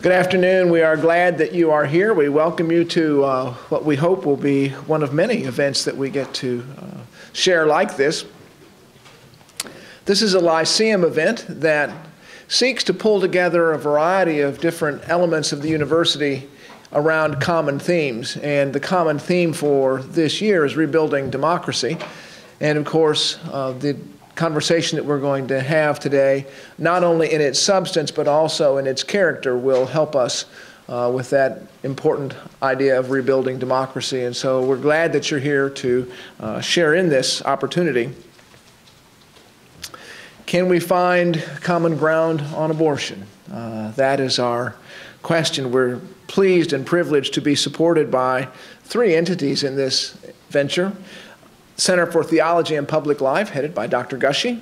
Good afternoon. We are glad that you are here. We welcome you to what we hope will be one of many events that we get to share like this. This is a Lyceum event that seeks to pull together a variety of different elements of the university around common themes. And the common theme for this year is rebuilding democracy. And of course, the conversation that we're going to have today, not only in its substance but also in its character, will help us with that important idea of rebuilding democracy. And so we're glad that you're here to share in this opportunity. Can we find common ground on abortion? That is our question. We're pleased and privileged to be supported by three entities in this venture. Center for Theology and Public Life, headed by Dr. Gushy.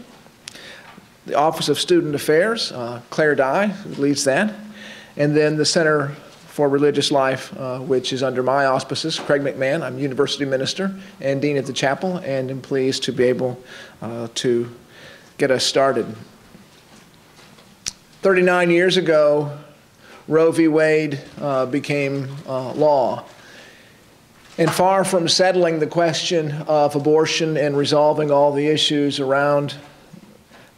The Office of Student Affairs, Claire Dye, who leads that. And then the Center for Religious Life, which is under my auspices, Craig McMahon. I'm University Minister and Dean of the Chapel, and am pleased to be able to get us started. 39 years ago, Roe v. Wade became law. And far from settling the question of abortion and resolving all the issues around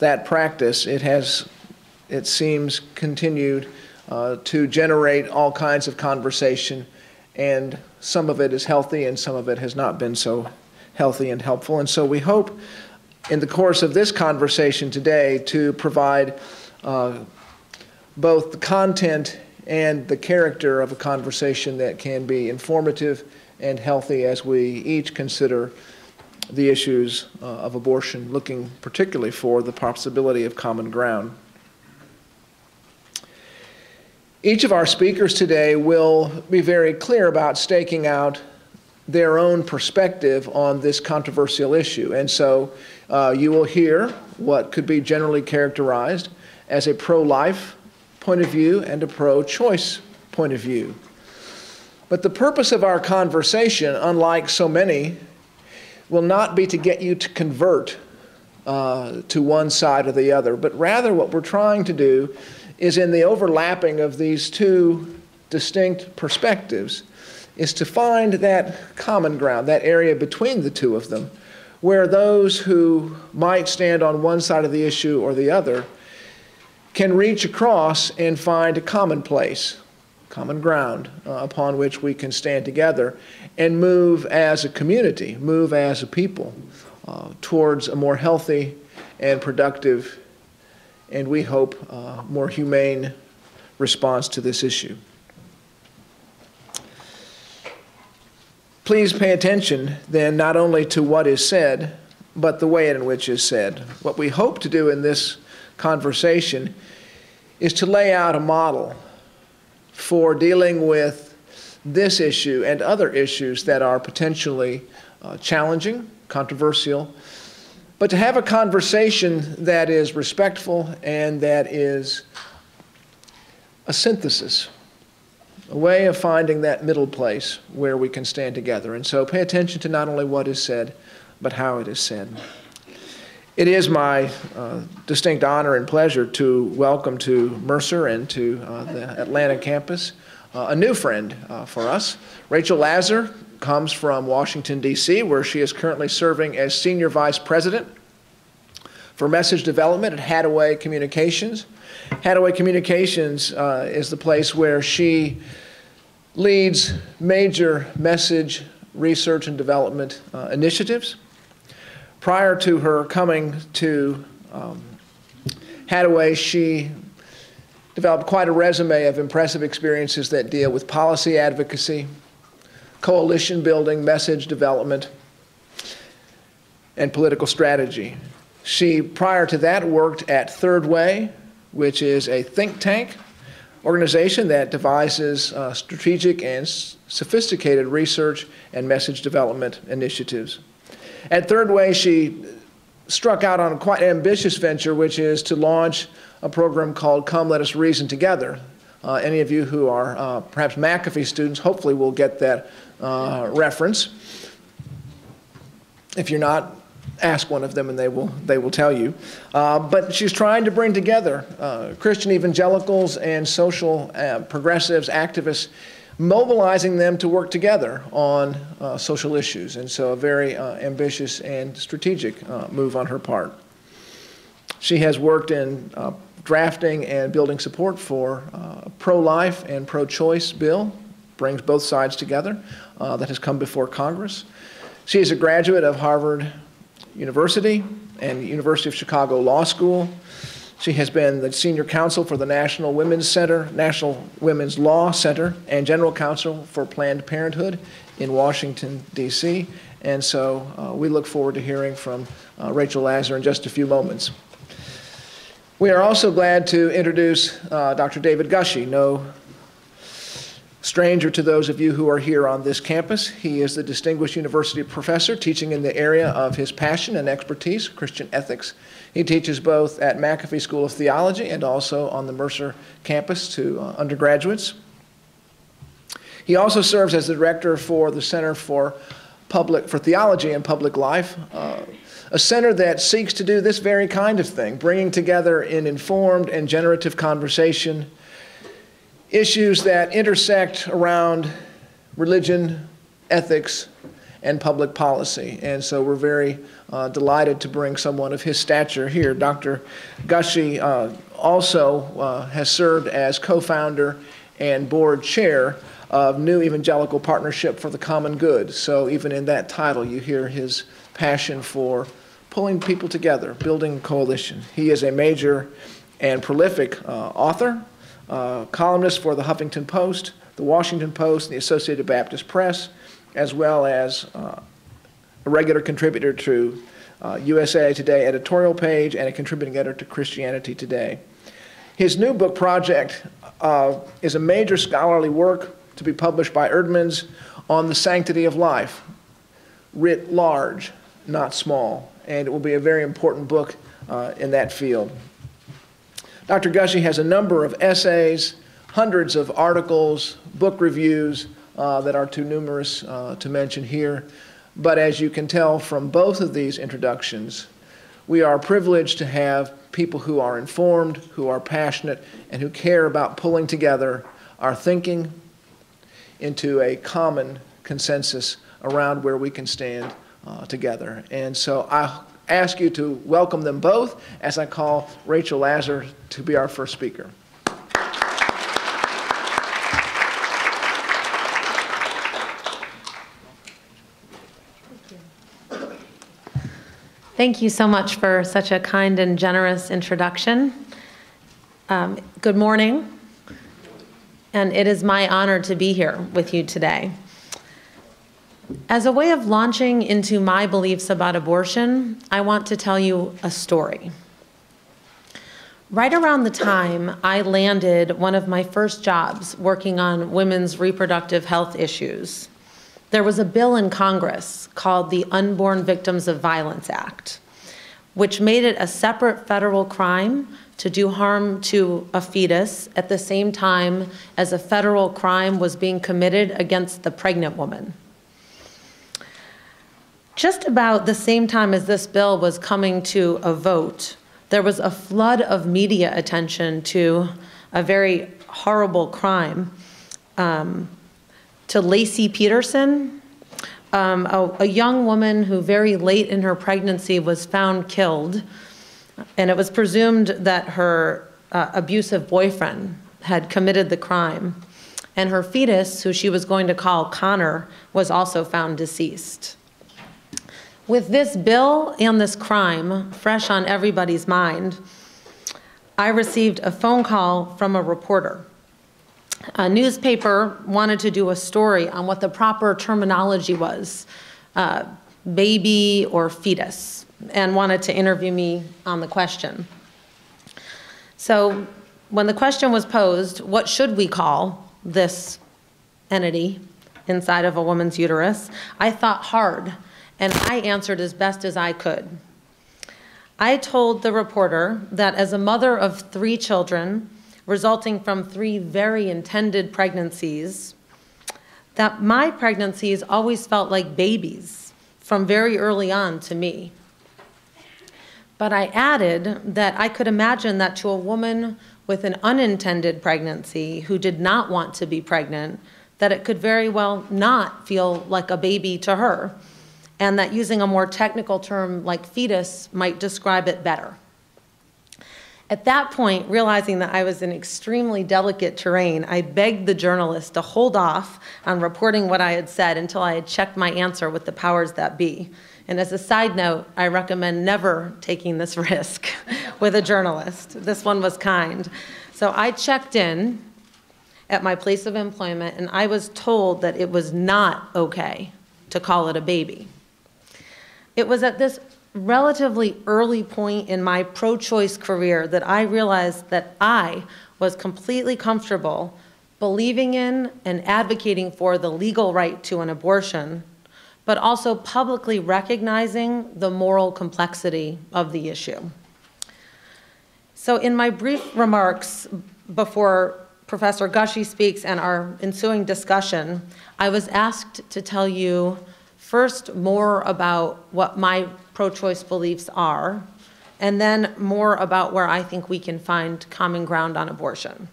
that practice, it seems, continued to generate all kinds of conversation, and some of it is healthy and some of it has not been so healthy and helpful. And so we hope in the course of this conversation today to provide both the content and the character of a conversation that can be informative and healthy as we each consider the issues of abortion, looking particularly for the possibility of common ground. Each of our speakers today will be very clear about staking out their own perspective on this controversial issue. And so you will hear what could be generally characterized as a pro-life point of view and a pro-choice point of view. But the purpose of our conversation, unlike so many, will not be to get you to convert to one side or the other, but rather what we're trying to do is, in the overlapping of these two distinct perspectives, is to find that common ground, that area between the two of them, where those who might stand on one side of the issue or the other can reach across and find a common place, common ground upon which we can stand together and move as a community, move as a people towards a more healthy and productive, and we hope more humane response to this issue. Please pay attention then not only to what is said, but the way in which it is said. What we hope to do in this conversation is to lay out a model for dealing with this issue and other issues that are potentially challenging, controversial, but to have a conversation that is respectful and that is a synthesis, a way of finding that middle place where we can stand together. And so pay attention to not only what is said, but how it is said. It is my distinct honor and pleasure to welcome to Mercer and to the Atlanta campus a new friend for us. Rachel Lazer comes from Washington, D.C., where she is currently serving as Senior Vice President for Message Development at Hadaway Communications. Hadaway Communications is the place where she leads major message research and development initiatives. Prior to her coming to Hadaway, she developed quite a resume of impressive experiences that deal with policy advocacy, coalition building, message development, and political strategy. She, prior to that, worked at Third Way, which is a think tank organization that devises strategic and sophisticated research and message development initiatives. At Third Way, she struck out on a quite ambitious venture, which is to launch a program called Come Let Us Reason Together. Any of you who are perhaps McAfee students hopefully will get that reference. If you're not, ask one of them and they will tell you. But she's trying to bring together Christian evangelicals and social progressives, activists, mobilizing them to work together on social issues. And so a very ambitious and strategic move on her part. She has worked in drafting and building support for a pro-life and pro-choice bill, brings both sides together, that has come before Congress. She is a graduate of Harvard University and University of Chicago Law School. She has been the senior counsel for the National Women's Center, National Women's Law Center, and general counsel for Planned Parenthood in Washington, D.C. And so we look forward to hearing from Rachel Lazer in just a few moments. We are also glad to introduce Dr. David Gushy, no stranger to those of you who are here on this campus. He is the Distinguished University Professor teaching in the area of his passion and expertise, Christian ethics. He teaches both at McAfee School of Theology and also on the Mercer campus to undergraduates. He also serves as the director for the Center for Theology and Public Life, a center that seeks to do this very kind of thing, bringing together in informed and generative conversation issues that intersect around religion, ethics, and public policy. And so we're very delighted to bring someone of his stature here. Dr. Gushy also has served as co-founder and board chair of New Evangelical Partnership for the Common Good. So even in that title, you hear his passion for pulling people together, building coalition. He is a major and prolific author, columnist for the Huffington Post, the Washington Post, and the Associated Baptist Press, as well as a regular contributor to USA Today editorial page and a contributing editor to Christianity Today. His new book project is a major scholarly work to be published by Eerdmans on the sanctity of life, writ large, not small, and it will be a very important book in that field. Dr. Gushy has a number of essays, hundreds of articles, book reviews that are too numerous to mention here. But as you can tell from both of these introductions, we are privileged to have people who are informed, who are passionate, and who care about pulling together our thinking into a common consensus around where we can stand together. And so I ask you to welcome them both as I call Rachel Lazer to be our first speaker. Thank you so much for such a kind and generous introduction. Good morning, and it is my honor to be here with you today. As a way of launching into my beliefs about abortion, I want to tell you a story. Right around the time I landed one of my first jobs working on women's reproductive health issues, there was a bill in Congress called the Unborn Victims of Violence Act, which made it a separate federal crime to do harm to a fetus at the same time as a federal crime was being committed against the pregnant woman. Just about the same time as this bill was coming to a vote, there was a flood of media attention to a very horrible crime. To Lacey Peterson, a young woman who very late in her pregnancy was found killed, and it was presumed that her abusive boyfriend had committed the crime, and her fetus, who she was going to call Connor, was also found deceased. With this bill and this crime fresh on everybody's mind, I received a phone call from a reporter. A newspaper wanted to do a story on what the proper terminology was, baby or fetus, and wanted to interview me on the question. So when the question was posed, what should we call this entity inside of a woman's uterus, I thought hard, and I answered as best as I could. I told the reporter that as a mother of 3 children, resulting from 3 very intended pregnancies, that my pregnancies always felt like babies from very early on to me. But I added that I could imagine that to a woman with an unintended pregnancy who did not want to be pregnant, that it could very well not feel like a baby to her, and that using a more technical term like fetus might describe it better. At that point, realizing that I was in extremely delicate terrain, I begged the journalist to hold off on reporting what I had said until I had checked my answer with the powers that be. And as a side note, I recommend never taking this risk with a journalist. This one was kind. So I checked in at my place of employment, and I was told that it was not okay to call it a baby. It was at this relatively early point in my pro-choice career that I realized that I was completely comfortable believing in and advocating for the legal right to an abortion, but also publicly recognizing the moral complexity of the issue. So in my brief remarks before Professor Gushy speaks and our ensuing discussion, I was asked to tell you first more about what my pro-choice beliefs are, and then more about where I think we can find common ground on abortion.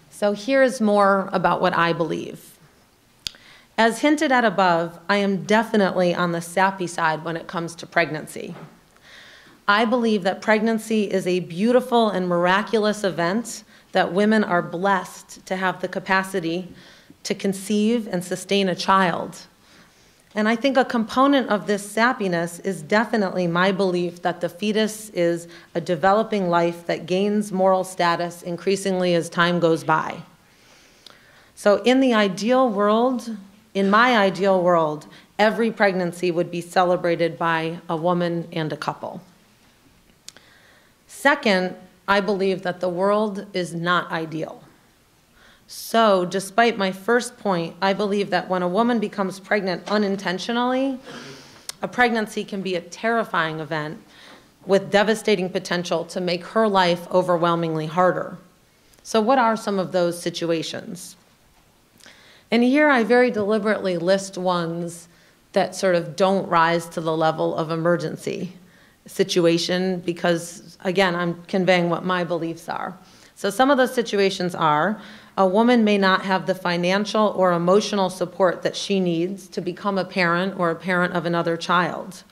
So here's more about what I believe. As hinted at above, I am definitely on the sappy side when it comes to pregnancy. I believe that pregnancy is a beautiful and miraculous event that women are blessed to have the capacity to conceive and sustain a child. And I think a component of this sappiness is definitely my belief that the fetus is a developing life that gains moral status increasingly as time goes by. So in the ideal world, in my ideal world, every pregnancy would be celebrated by a woman and a couple. Second, I believe that the world is not ideal. So, despite my first point, I believe that when a woman becomes pregnant unintentionally, a pregnancy can be a terrifying event with devastating potential to make her life overwhelmingly harder. So what are some of those situations? And here I very deliberately list ones that sort of don't rise to the level of emergency situation because, again, I'm conveying what my beliefs are. So some of those situations are a woman may not have the financial or emotional support that she needs to become a parent or a parent of another child.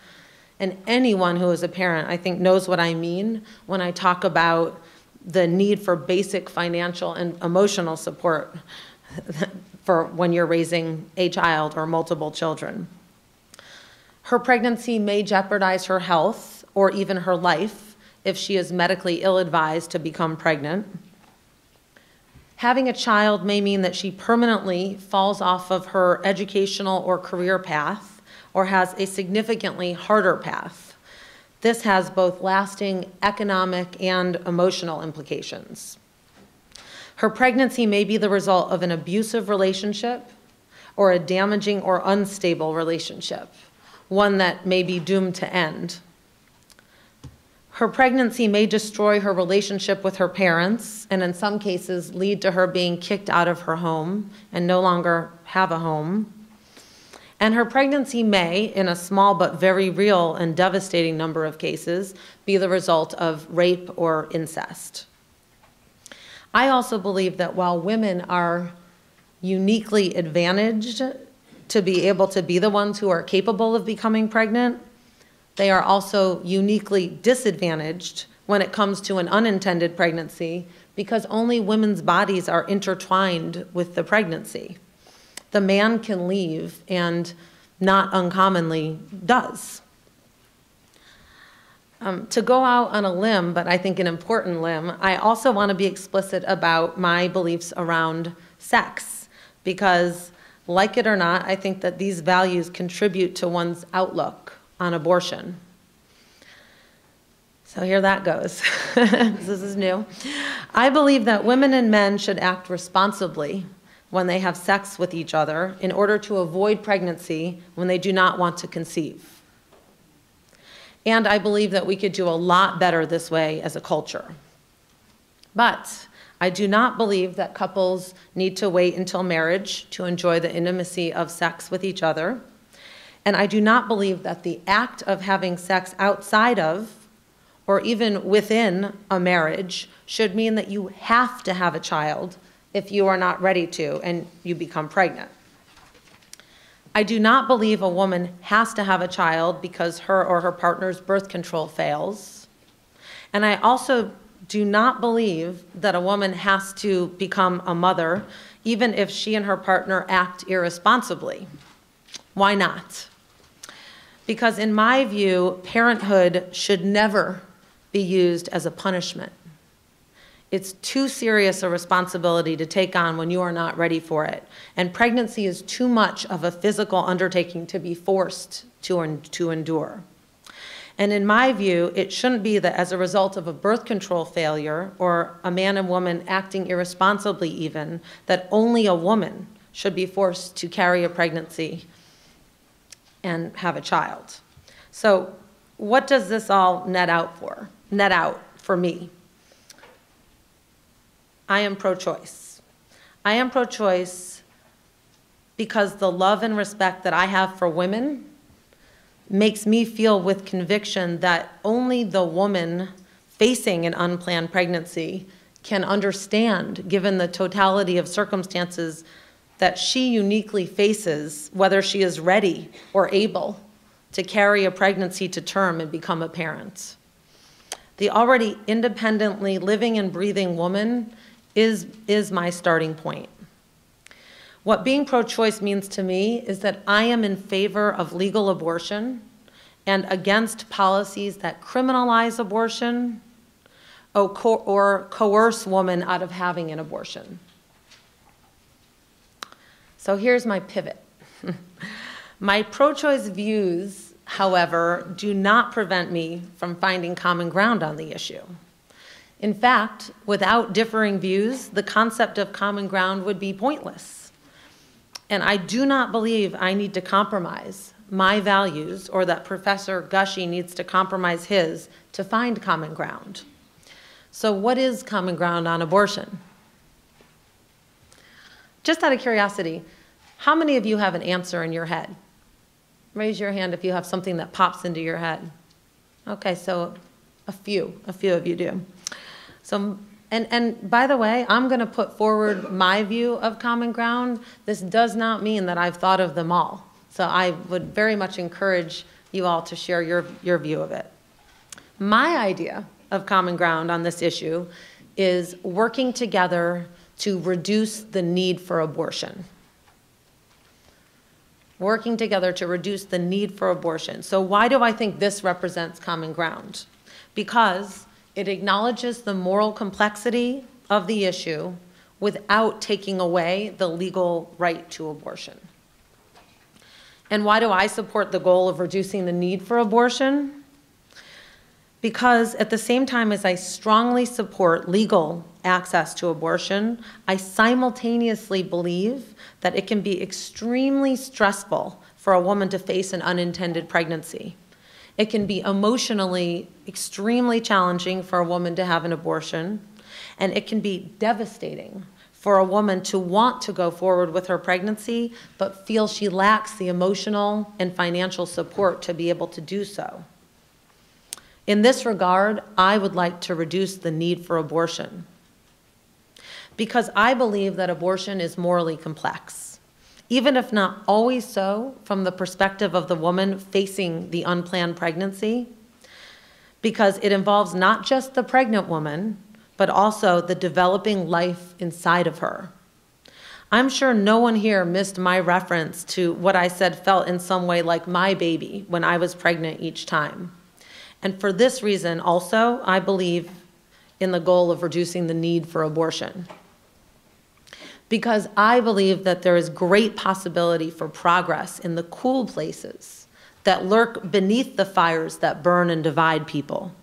And anyone who is a parent, I think, knows what I mean when I talk about the need for basic financial and emotional support for when you're raising a child or multiple children. Her pregnancy may jeopardize her health or even her life if she is medically ill-advised to become pregnant. Having a child may mean that she permanently falls off of her educational or career path or has a significantly harder path. This has both lasting economic and emotional implications. Her pregnancy may be the result of an abusive relationship or a damaging or unstable relationship, one that may be doomed to end. Her pregnancy may destroy her relationship with her parents and in some cases lead to her being kicked out of her home and no longer have a home. And her pregnancy may, in a small but very real and devastating number of cases, be the result of rape or incest. I also believe that while women are uniquely advantaged to be able to be the ones who are capable of becoming pregnant, they are also uniquely disadvantaged when it comes to an unintended pregnancy because only women's bodies are intertwined with the pregnancy. The man can leave and not uncommonly does. To go out on a limb, but I think an important limb, I also want to be explicit about my beliefs around sex because, like it or not, I think that these values contribute to one's outlook on abortion. So here that goes. This is new. I believe that women and men should act responsibly when they have sex with each other in order to avoid pregnancy when they do not want to conceive. And I believe that we could do a lot better this way as a culture. But I do not believe that couples need to wait until marriage to enjoy the intimacy of sex with each other. And I do not believe that the act of having sex outside of or even within a marriage should mean that you have to have a child if you are not ready to and you become pregnant. I do not believe a woman has to have a child because her or her partner's birth control fails. And I also do not believe that a woman has to become a mother even if she and her partner act irresponsibly. Why not? Because in my view, parenthood should never be used as a punishment. It's too serious a responsibility to take on when you are not ready for it. And pregnancy is too much of a physical undertaking to be forced to endure. And in my view, it shouldn't be that as a result of a birth control failure or a man and woman acting irresponsibly even, that only a woman should be forced to carry a pregnancy and have a child. So what does this all net out for me? I am pro-choice. I am pro-choice because the love and respect that I have for women makes me feel with conviction that only the woman facing an unplanned pregnancy can understand, given the totality of circumstances that she uniquely faces, whether she is ready or able to carry a pregnancy to term and become a parent. The already independently living and breathing woman is my starting point. What being pro-choice means to me is that I am in favor of legal abortion and against policies that criminalize abortion or coerce women out of having an abortion. So here's my pivot. My pro-choice views, however, do not prevent me from finding common ground on the issue. In fact, without differing views, the concept of common ground would be pointless. And I do not believe I need to compromise my values or that Professor Gushy needs to compromise his to find common ground. So what is common ground on abortion? Just out of curiosity, how many of you have an answer in your head? Raise your hand if you have something that pops into your head. Okay, so a few of you do. So, and by the way, I'm going to put forward my view of common ground. This does not mean that I've thought of them all. So I would very much encourage you all to share your view of it. My idea of common ground on this issue is working together to reduce the need for abortion. Working together to reduce the need for abortion. So why do I think this represents common ground? Because it acknowledges the moral complexity of the issue without taking away the legal right to abortion. And why do I support the goal of reducing the need for abortion? Because at the same time as I strongly support legal access to abortion, I simultaneously believe that it can be extremely stressful for a woman to face an unintended pregnancy. It can be emotionally extremely challenging for a woman to have an abortion, and it can be devastating for a woman to want to go forward with her pregnancy, but feel she lacks the emotional and financial support to be able to do so. In this regard, I would like to reduce the need for abortion because I believe that abortion is morally complex, even if not always so from the perspective of the woman facing the unplanned pregnancy, because it involves not just the pregnant woman, but also the developing life inside of her. I'm sure no one here missed my reference to what I said felt in some way like my baby when I was pregnant each time. And for this reason also, I believe in the goal of reducing the need for abortion. Because I believe that there is great possibility for progress in the cool places that lurk beneath the fires that burn and divide people.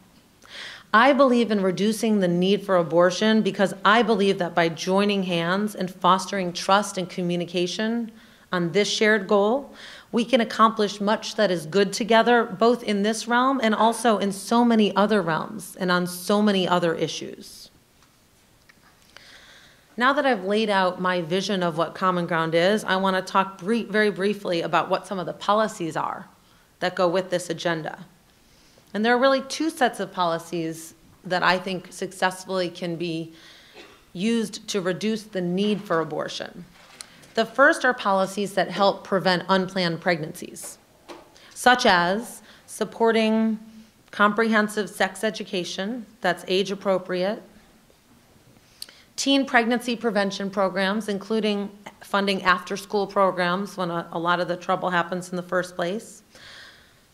I believe in reducing the need for abortion because I believe that by joining hands and fostering trust and communication on this shared goal, we can accomplish much that is good together, both in this realm and also in so many other realms and on so many other issues. Now that I've laid out my vision of what common ground is, I want to talk very briefly about what some of the policies are that go with this agenda. And there are really two sets of policies that I think successfully can be used to reduce the need for abortion. The first are policies that help prevent unplanned pregnancies, such as supporting comprehensive sex education that's age appropriate, teen pregnancy prevention programs, including funding after-school programs when a lot of the trouble happens in the first place,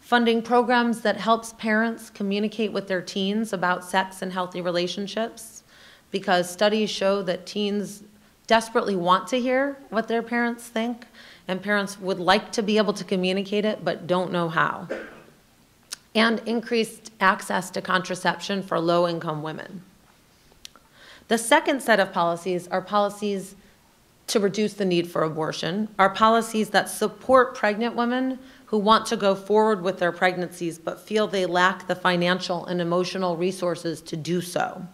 funding programs that helps parents communicate with their teens about sex and healthy relationships, because studies show that teens desperately want to hear what their parents think, and parents would like to be able to communicate it but don't know how. And increased access to contraception for low-income women. The second set of policies are policies to reduce the need for abortion, are policies that support pregnant women who want to go forward with their pregnancies but feel they lack the financial and emotional resources to do so.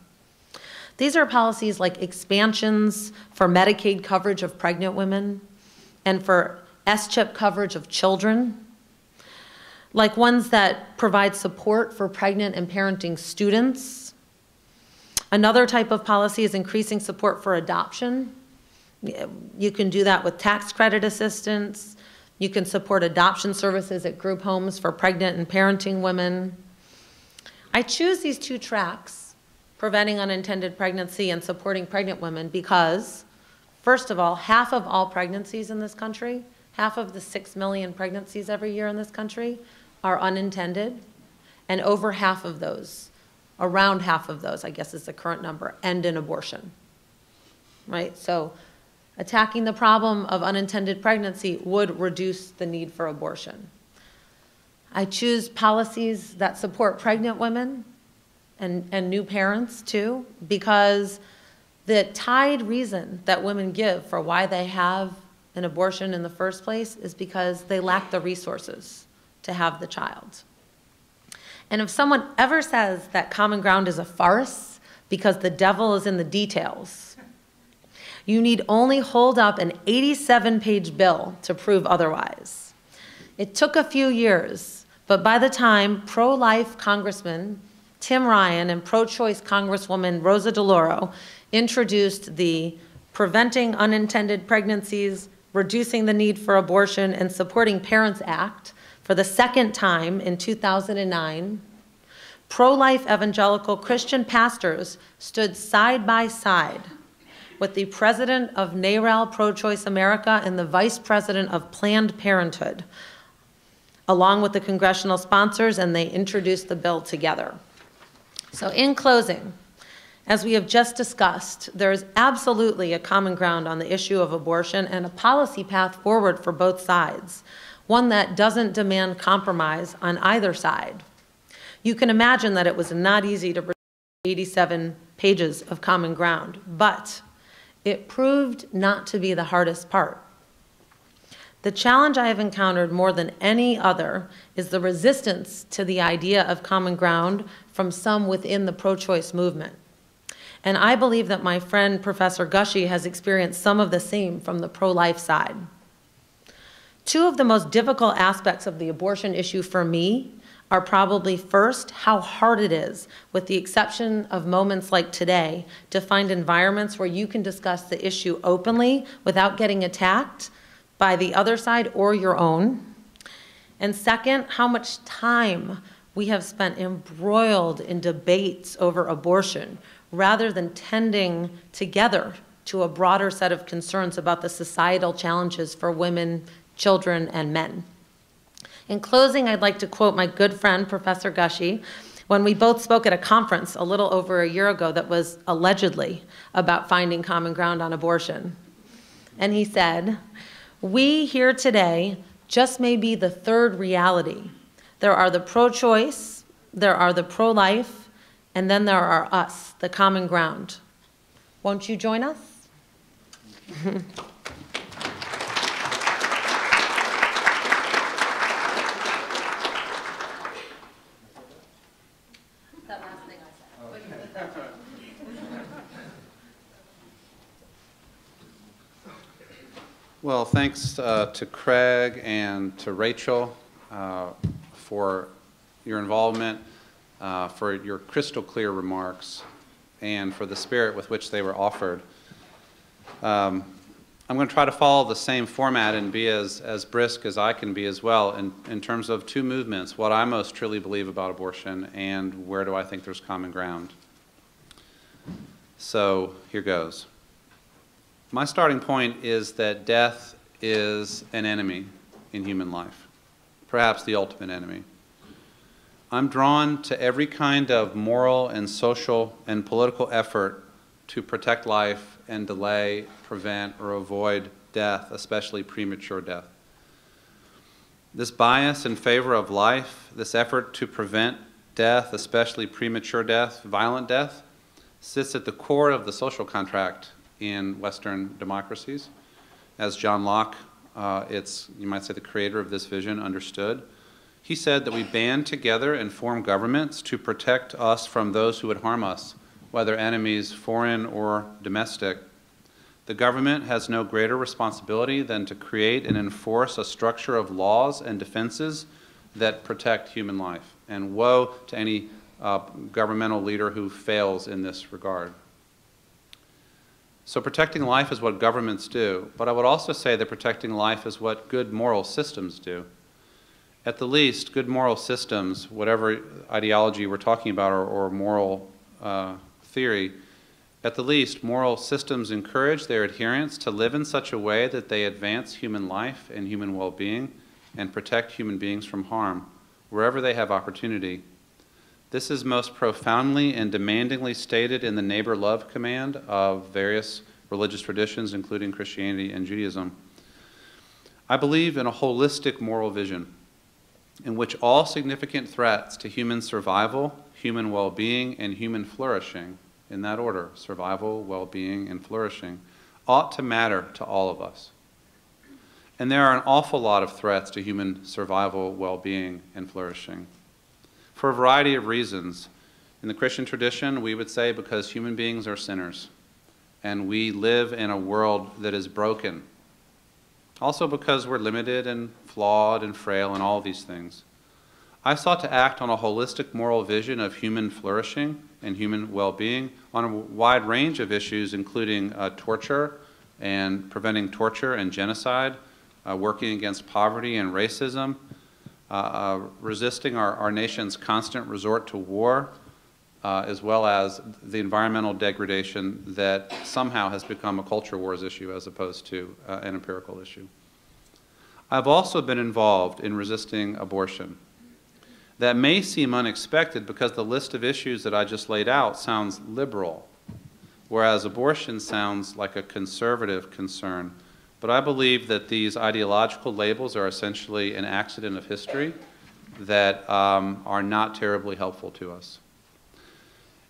These are policies like expansions for Medicaid coverage of pregnant women and for S-chip coverage of children, like ones that provide support for pregnant and parenting students. Another type of policy is increasing support for adoption. You can do that with tax credit assistance. You can support adoption services at group homes for pregnant and parenting women. I choose these two tracks, preventing unintended pregnancy and supporting pregnant women, because, first of all, half of all pregnancies in this country, half of the 6 million pregnancies every year in this country, are unintended, and over half of those, around half of those, I guess is the current number, end in abortion, right? So attacking the problem of unintended pregnancy would reduce the need for abortion. I choose policies that support pregnant women and new parents too, because the tied reason that women give for why they have an abortion in the first place is because they lack the resources to have the child. And if someone ever says that common ground is a farce because the devil is in the details, you need only hold up an 87-page bill to prove otherwise. It took a few years, but by the time pro-life Congressman Tim Ryan and pro-choice Congresswoman Rosa DeLauro introduced the Preventing Unintended Pregnancies, Reducing the Need for Abortion, and Supporting Parents Act for the second time in 2009, pro-life evangelical Christian pastors stood side by side with the president of NARAL Pro-Choice America and the vice president of Planned Parenthood, along with the congressional sponsors, and they introduced the bill together. So in closing, as we have just discussed, there is absolutely a common ground on the issue of abortion and a policy path forward for both sides, one that doesn't demand compromise on either side. You can imagine that it was not easy to produce 87 pages of common ground, but it proved not to be the hardest part. The challenge I have encountered more than any other is the resistance to the idea of common ground from some within the pro-choice movement. And I believe that my friend Professor Gushy has experienced some of the same from the pro-life side. Two of the most difficult aspects of the abortion issue for me are probably, first, how hard it is, with the exception of moments like today, to find environments where you can discuss the issue openly without getting attacked by the other side or your own. And second, how much time we have spent embroiled in debates over abortion rather than tending together to a broader set of concerns about the societal challenges for women, children, and men. In closing, I'd like to quote my good friend, Professor Gushy, when we both spoke at a conference a little over a year ago that was allegedly about finding common ground on abortion. And he said, "We here today just may be the third reality. There are the pro-choice, there are the pro-life, and then there are us, the common ground. Won't you join us?" That last thing I said. Well, thanks to Craig and to Rachel for your involvement. for your crystal clear remarks, and for the spirit with which they were offered. I'm going to try to follow the same format and be as brisk as I can be as well in terms of two movements, what I most truly believe about abortion and where do I think there's common ground. So here goes. My starting point is that death is an enemy in human life, perhaps the ultimate enemy. I'm drawn to every kind of moral and social and political effort to protect life and delay, prevent, or avoid death, especially premature death. This bias in favor of life, this effort to prevent death, especially premature death, violent death, sits at the core of the social contract in Western democracies. As John Locke, you might say the creator of this vision, understood. He said that we band together and form governments to protect us from those who would harm us, whether enemies, foreign or domestic. The government has no greater responsibility than to create and enforce a structure of laws and defenses that protect human life. And woe to any governmental leader who fails in this regard. So protecting life is what governments do, but I would also say that protecting life is what good moral systems do. At the least, good moral systems, whatever ideology we're talking about or moral theory, at the least, moral systems encourage their adherents to live in such a way that they advance human life and human well-being and protect human beings from harm wherever they have opportunity. This is most profoundly and demandingly stated in the neighbor love command of various religious traditions, including Christianity and Judaism. I believe in a holistic moral vision in which all significant threats to human survival, human well-being, and human flourishing, in that order, survival, well-being, and flourishing, ought to matter to all of us. And there are an awful lot of threats to human survival, well-being, and flourishing, for a variety of reasons. In the Christian tradition, we would say because human beings are sinners, and we live in a world that is broken. Also because we're limited and flawed and frail and all these things. I sought to act on a holistic moral vision of human flourishing and human well-being on a wide range of issues, including torture and preventing torture and genocide, working against poverty and racism, resisting our nation's constant resort to war, as well as the environmental degradation that somehow has become a culture wars issue as opposed to an empirical issue. I've also been involved in resisting abortion. That may seem unexpected because the list of issues that I just laid out sounds liberal, whereas abortion sounds like a conservative concern. But I believe that these ideological labels are essentially an accident of history that are not terribly helpful to us.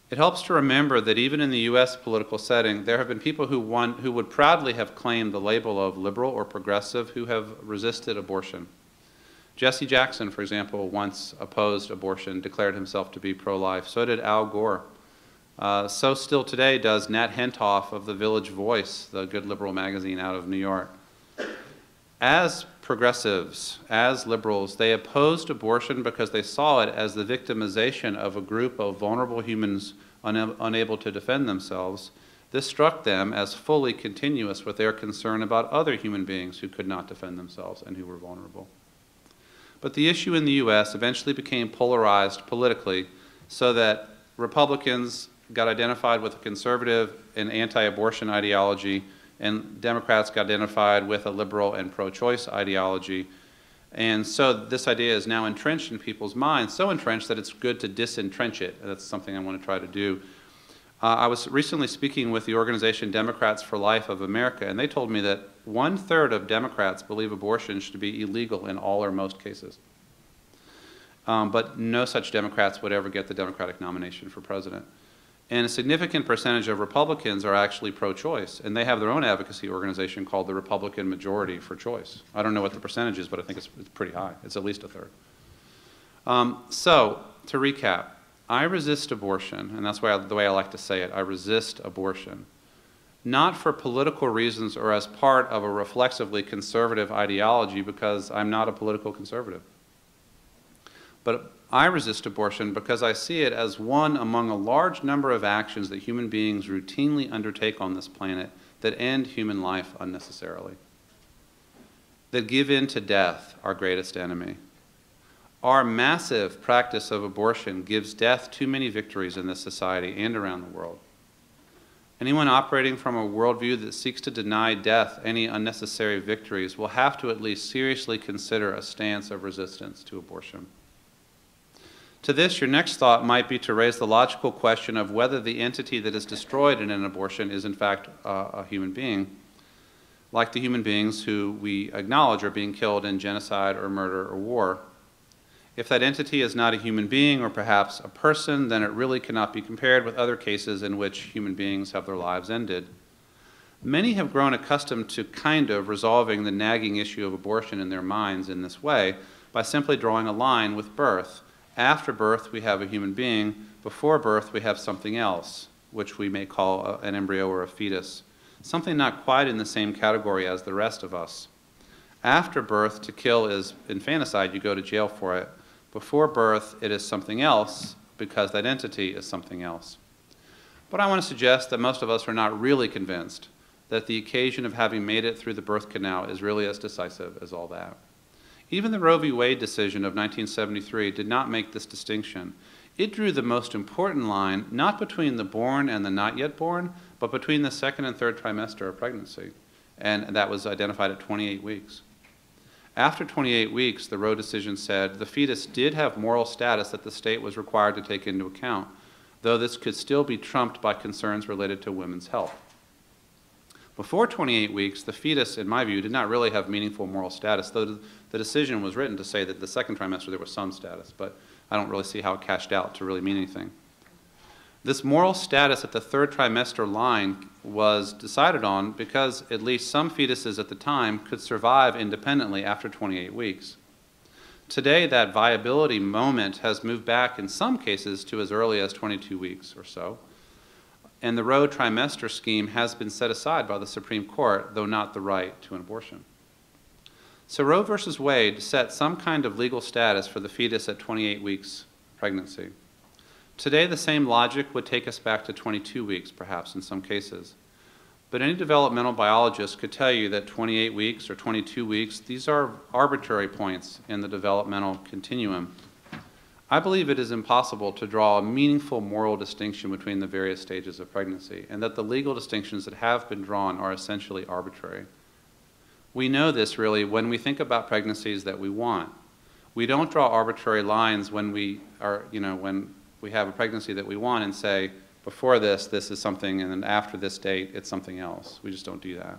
It helps to remember that even in the U.S. political setting, there have been people who would proudly have claimed the label of liberal or progressive who have resisted abortion. Jesse Jackson, for example, once opposed abortion, declared himself to be pro-life. So did Al Gore. So still today does Nat Hentoff of the Village Voice, the good liberal magazine out of New York. As progressives, as liberals, they opposed abortion because they saw it as the victimization of a group of vulnerable humans unable to defend themselves. This struck them as fully continuous with their concern about other human beings who could not defend themselves and who were vulnerable. But the issue in the U.S. eventually became polarized politically so that Republicans got identified with a conservative and anti-abortion ideology, and Democrats got identified with a liberal and pro-choice ideology. And so this idea is now entrenched in people's minds, so entrenched that it's good to disentrench it. That's something I want to try to do. I was recently speaking with the organization Democrats for Life of America, and they told me that 1/3 of Democrats believe abortion should be illegal in all or most cases. But no such Democrats would ever get the Democratic nomination for president. And a significant percentage of Republicans are actually pro-choice, and they have their own advocacy organization called the Republican Majority for Choice. I don't know what the percentage is, but I think it's pretty high. It's at least 1/3. So, to recap, I resist abortion, and that's the way I like to say it. I resist abortion, not for political reasons or as part of a reflexively conservative ideology, because I'm not a political conservative, But I resist abortion because I see it as one among a large number of actions that human beings routinely undertake on this planet that end human life unnecessarily, that give in to death, our greatest enemy. Our massive practice of abortion gives death too many victories in this society and around the world. Anyone operating from a worldview that seeks to deny death any unnecessary victories will have to at least seriously consider a stance of resistance to abortion. To this, your next thought might be to raise the logical question of whether the entity that is destroyed in an abortion is in fact a human being, like the human beings who we acknowledge are being killed in genocide or murder or war. If that entity is not a human being or perhaps a person, then it really cannot be compared with other cases in which human beings have their lives ended. Many have grown accustomed to kind of resolving the nagging issue of abortion in their minds in this way by simply drawing a line with birth. After birth, we have a human being. Before birth, we have something else, which we may call an embryo or a fetus, something not quite in the same category as the rest of us. After birth, to kill is infanticide. You go to jail for it. Before birth, it is something else because that entity is something else. But I want to suggest that most of us are not really convinced that the occasion of having made it through the birth canal is really as decisive as all that. Even the Roe v. Wade decision of 1973 did not make this distinction. It drew the most important line not between the born and the not yet born, but between the second and third trimester of pregnancy, and that was identified at 28 weeks. After 28 weeks, the Roe decision said the fetus did have moral status that the state was required to take into account, though this could still be trumped by concerns related to women's health. Before 28 weeks, the fetus, in my view, did not really have meaningful moral status, though the decision was written to say that the second trimester there was some status, but I don't really see how it cashed out to really mean anything. This moral status at the third trimester line was decided on because at least some fetuses at the time could survive independently after 28 weeks. Today, that viability moment has moved back in some cases to as early as 22 weeks or so, and the Roe trimester scheme has been set aside by the Supreme Court, though not the right to an abortion. So Roe versus Wade set some kind of legal status for the fetus at 28 weeks pregnancy. Today, the same logic would take us back to 22 weeks, perhaps, in some cases. But any developmental biologist could tell you that 28 weeks or 22 weeks, these are arbitrary points in the developmental continuum. I believe it is impossible to draw a meaningful moral distinction between the various stages of pregnancy, and that the legal distinctions that have been drawn are essentially arbitrary. We know this really when we think about pregnancies that we want. We don't draw arbitrary lines when we are, when we have a pregnancy that we want and say, before this is something, and then after this date, it's something else. We just don't do that.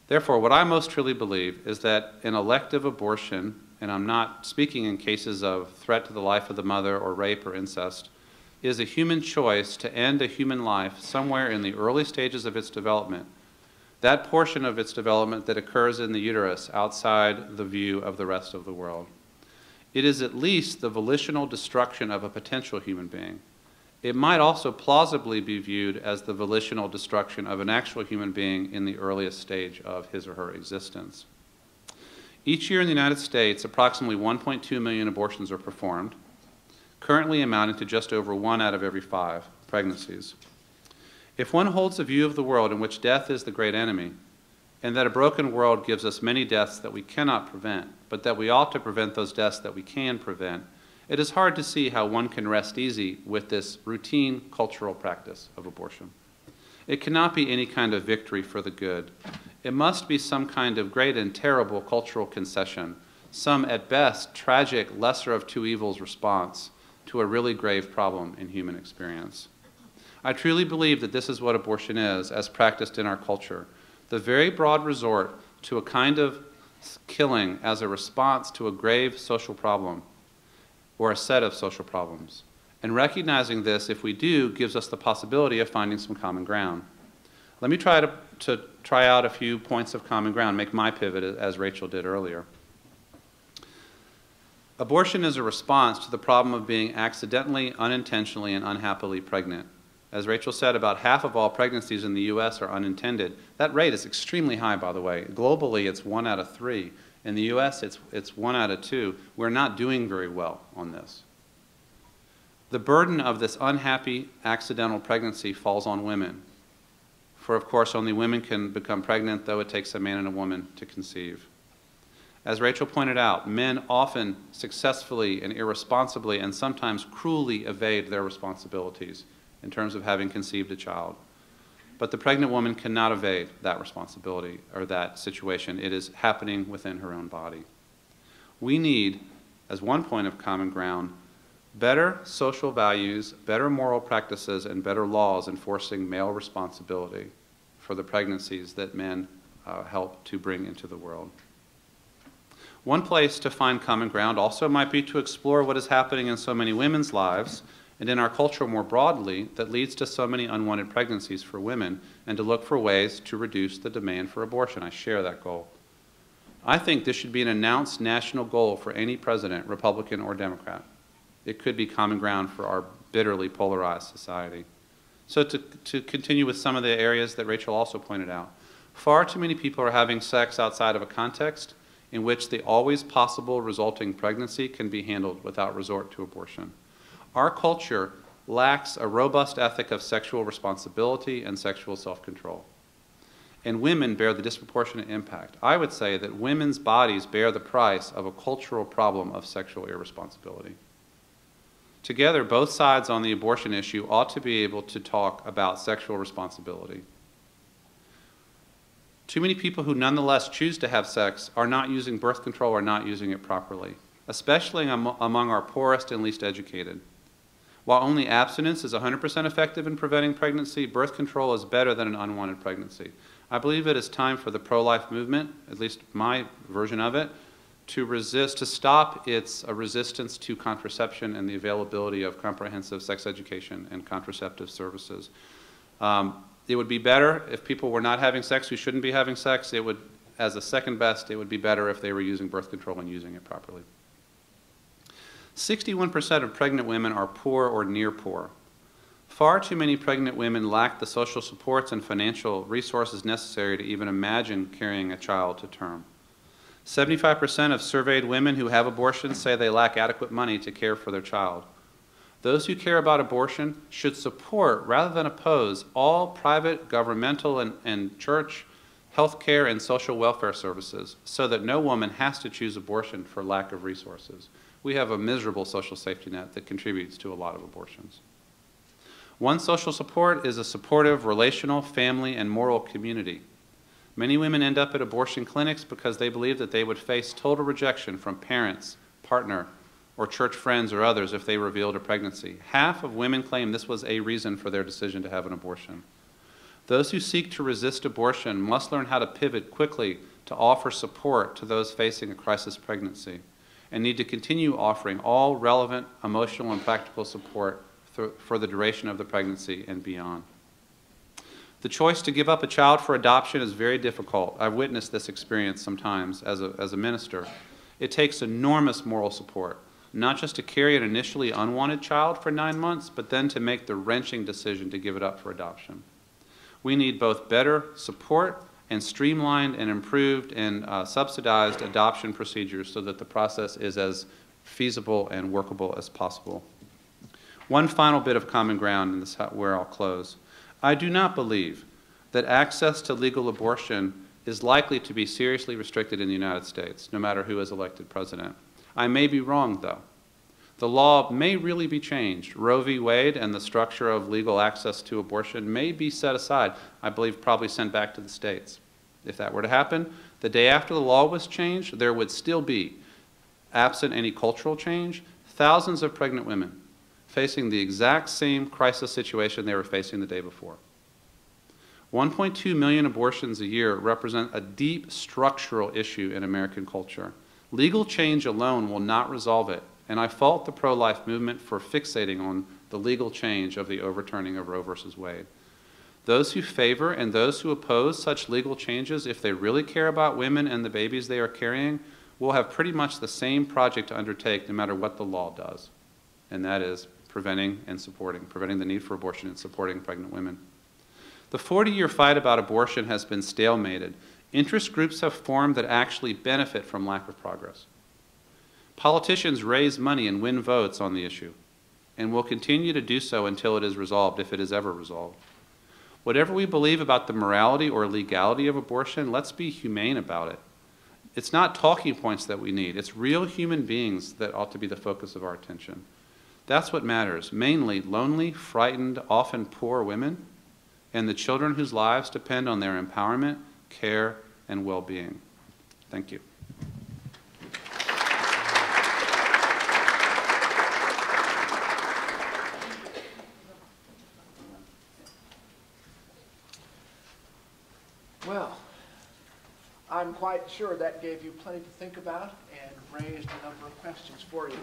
Therefore, what I most truly believe is that an elective abortion, and I'm not speaking in cases of threat to the life of the mother or rape or incest, is a human choice to end a human life somewhere in the early stages of its development, that portion of its development that occurs in the uterus outside the view of the rest of the world. It is at least the volitional destruction of a potential human being. It might also plausibly be viewed as the volitional destruction of an actual human being in the earliest stage of his or her existence. Each year in the United States, approximately 1.2 million abortions are performed, currently amounting to just over 1 out of every 5 pregnancies. If one holds a view of the world in which death is the great enemy, and that a broken world gives us many deaths that we cannot prevent, but that we ought to prevent those deaths that we can prevent, it is hard to see how one can rest easy with this routine cultural practice of abortion. It cannot be any kind of victory for the good. It must be some kind of great and terrible cultural concession, some at best tragic lesser of two evils response to a really grave problem in human experience. I truly believe that this is what abortion is as practiced in our culture, the very broad resort to a kind of killing as a response to a grave social problem or a set of social problems. And recognizing this, if we do, gives us the possibility of finding some common ground. Let me try to try out a few points of common ground, make my pivot as Rachel did earlier. Abortion is a response to the problem of being accidentally, unintentionally, and unhappily pregnant. As Rachel said, about half of all pregnancies in the U.S. are unintended. That rate is extremely high, by the way. Globally, it's 1 out of 3. In the U.S., it's 1 out of 2. We're not doing very well on this. The burden of this unhappy accidental pregnancy falls on women. For, of course, only women can become pregnant, though it takes a man and a woman to conceive. As Rachel pointed out, men often successfully and irresponsibly and sometimes cruelly evade their responsibilities in terms of having conceived a child. But the pregnant woman cannot evade that responsibility or that situation. It is happening within her own body. We need, as one point of common ground, better social values, better moral practices, and better laws enforcing male responsibility for the pregnancies that men help to bring into the world. One place to find common ground also might be to explore what is happening in so many women's lives and in our culture more broadly that leads to so many unwanted pregnancies for women, and to look for ways to reduce the demand for abortion. I share that goal. I think this should be an announced national goal for any president, Republican or Democrat. It could be common ground for our bitterly polarized society. So to continue with some of the areas that Rachel also pointed out, far too many people are having sex outside of a context in which the always possible resulting pregnancy can be handled without resort to abortion. Our culture lacks a robust ethic of sexual responsibility and sexual self-control. And women bear the disproportionate impact. I would say that women's bodies bear the price of a cultural problem of sexual irresponsibility. Together, both sides on the abortion issue ought to be able to talk about sexual responsibility. Too many people who nonetheless choose to have sex are not using birth control or not using it properly, especially among our poorest and least educated. While only abstinence is 100% effective in preventing pregnancy, birth control is better than an unwanted pregnancy. I believe it is time for the pro-life movement, at least my version of it, to stop its resistance to contraception and the availability of comprehensive sex education and contraceptive services. It would be better if people were not having sex who shouldn't be having sex. It would, as a second best, it would be better if they were using birth control and using it properly. 61% of pregnant women are poor or near poor. Far too many pregnant women lack the social supports and financial resources necessary to even imagine carrying a child to term. 75% of surveyed women who have abortions say they lack adequate money to care for their child. Those who care about abortion should support, rather than oppose, all private, governmental, and church health care and social welfare services so that no woman has to choose abortion for lack of resources. We have a miserable social safety net that contributes to a lot of abortions. One social support is a supportive, relational, family, and moral community. Many women end up at abortion clinics because they believe that they would face total rejection from parents, partner, or church friends or others if they revealed a pregnancy. Half of women claim this was a reason for their decision to have an abortion. Those who seek to resist abortion must learn how to pivot quickly to offer support to those facing a crisis pregnancy, and need to continue offering all relevant emotional and practical support for the duration of the pregnancy and beyond. The choice to give up a child for adoption is very difficult. I've witnessed this experience sometimes as a minister. It takes enormous moral support, not just to carry an initially unwanted child for 9 months, but then to make the wrenching decision to give it up for adoption. We need both better support and streamlined and improved and subsidized adoption procedures so that the process is as feasible and workable as possible. One final bit of common ground, and this is where I'll close. I do not believe that access to legal abortion is likely to be seriously restricted in the United States, no matter who is elected president. I may be wrong, though. The law may really be changed. Roe v. Wade and the structure of legal access to abortion may be set aside, I believe probably sent back to the states. If that were to happen, the day after the law was changed, there would still be, absent any cultural change, thousands of pregnant women facing the exact same crisis situation they were facing the day before. 1.2 million abortions a year represent a deep structural issue in American culture. Legal change alone will not resolve it, and I fault the pro-life movement for fixating on the legal change of the overturning of Roe v. Wade. Those who favor and those who oppose such legal changes, if they really care about women and the babies they are carrying, will have pretty much the same project to undertake no matter what the law does, and that is preventing the need for abortion and supporting pregnant women. The 40-year fight about abortion has been stalemated. Interest groups have formed that actually benefit from lack of progress. Politicians raise money and win votes on the issue, and will continue to do so until it is resolved, if it is ever resolved. Whatever we believe about the morality or legality of abortion, let's be humane about it. It's not talking points that we need. It's real human beings that ought to be the focus of our attention. That's what matters, mainly lonely, frightened, often poor women, and the children whose lives depend on their empowerment, care, and well-being. Thank you. Well, I'm quite sure that gave you plenty to think about and raised a number of questions for you.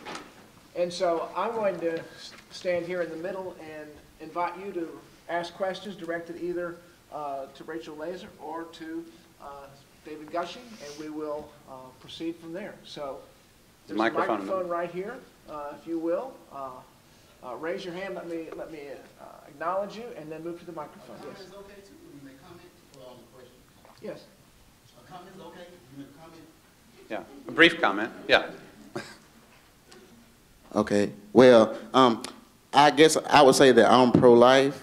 And so I'm going to stand here in the middle and invite you to ask questions directed either to Rachel Lazer or to David Gushy, and we will proceed from there. So there's a microphone right here, if you will. Raise your hand, let me acknowledge you, and then move to the microphone. Yes. Is okay too? You make comment or on the question? Yes. A comment is okay? You make a comment? Yeah, a brief comment, yeah. Okay, well, I guess I would say that I'm pro-life,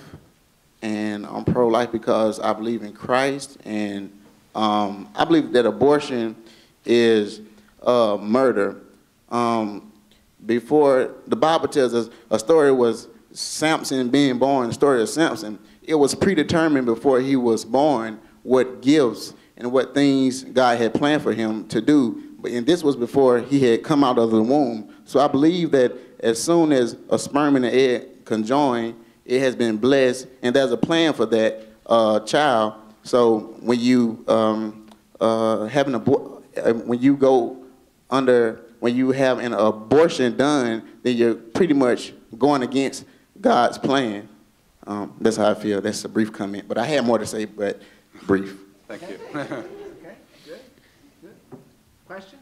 and I'm pro-life because I believe in Christ, and I believe that abortion is murder. Before, the Bible tells us a story was Samson being born, the story of Samson. It was predetermined before he was born what gifts and what things God had planned for him to do. And this was before he had come out of the womb. So I believe that as soon as a sperm and an egg conjoin, it has been blessed, and there's a plan for that child. So when you when you have an abortion done, then you're pretty much going against God's plan. That's how I feel. That's a brief comment, but I had more to say, but brief. Thank you. Okay, good. Question?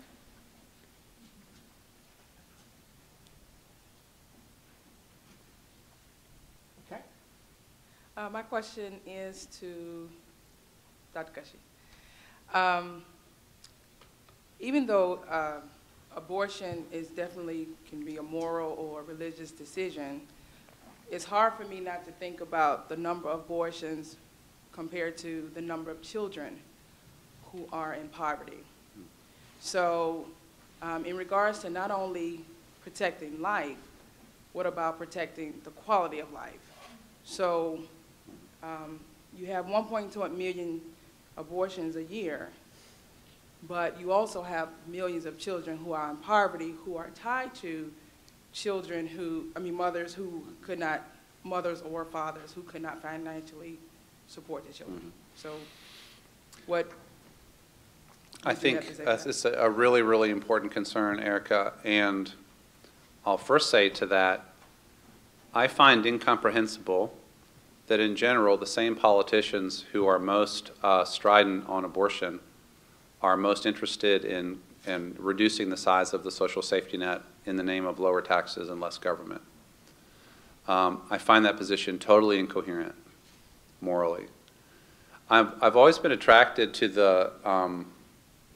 Okay. My question is to Dr. Gushy. Even though abortion is definitely can be a moral or religious decision, it's hard for me not to think about the number of abortions compared to the number of children who are in poverty. So in regards to not only protecting life, what about protecting the quality of life? So you have 1.2 million abortions a year, but you also have millions of children who are in poverty who are tied to children who, mothers who could not, mothers or fathers who could not financially support the children. Mm-hmm. So what? I think it's a really, really important concern, Erica, and I'll first say to that, I find incomprehensible that in general the same politicians who are most strident on abortion are most interested in reducing the size of the social safety net in the name of lower taxes and less government. I find that position totally incoherent morally. I've always been attracted to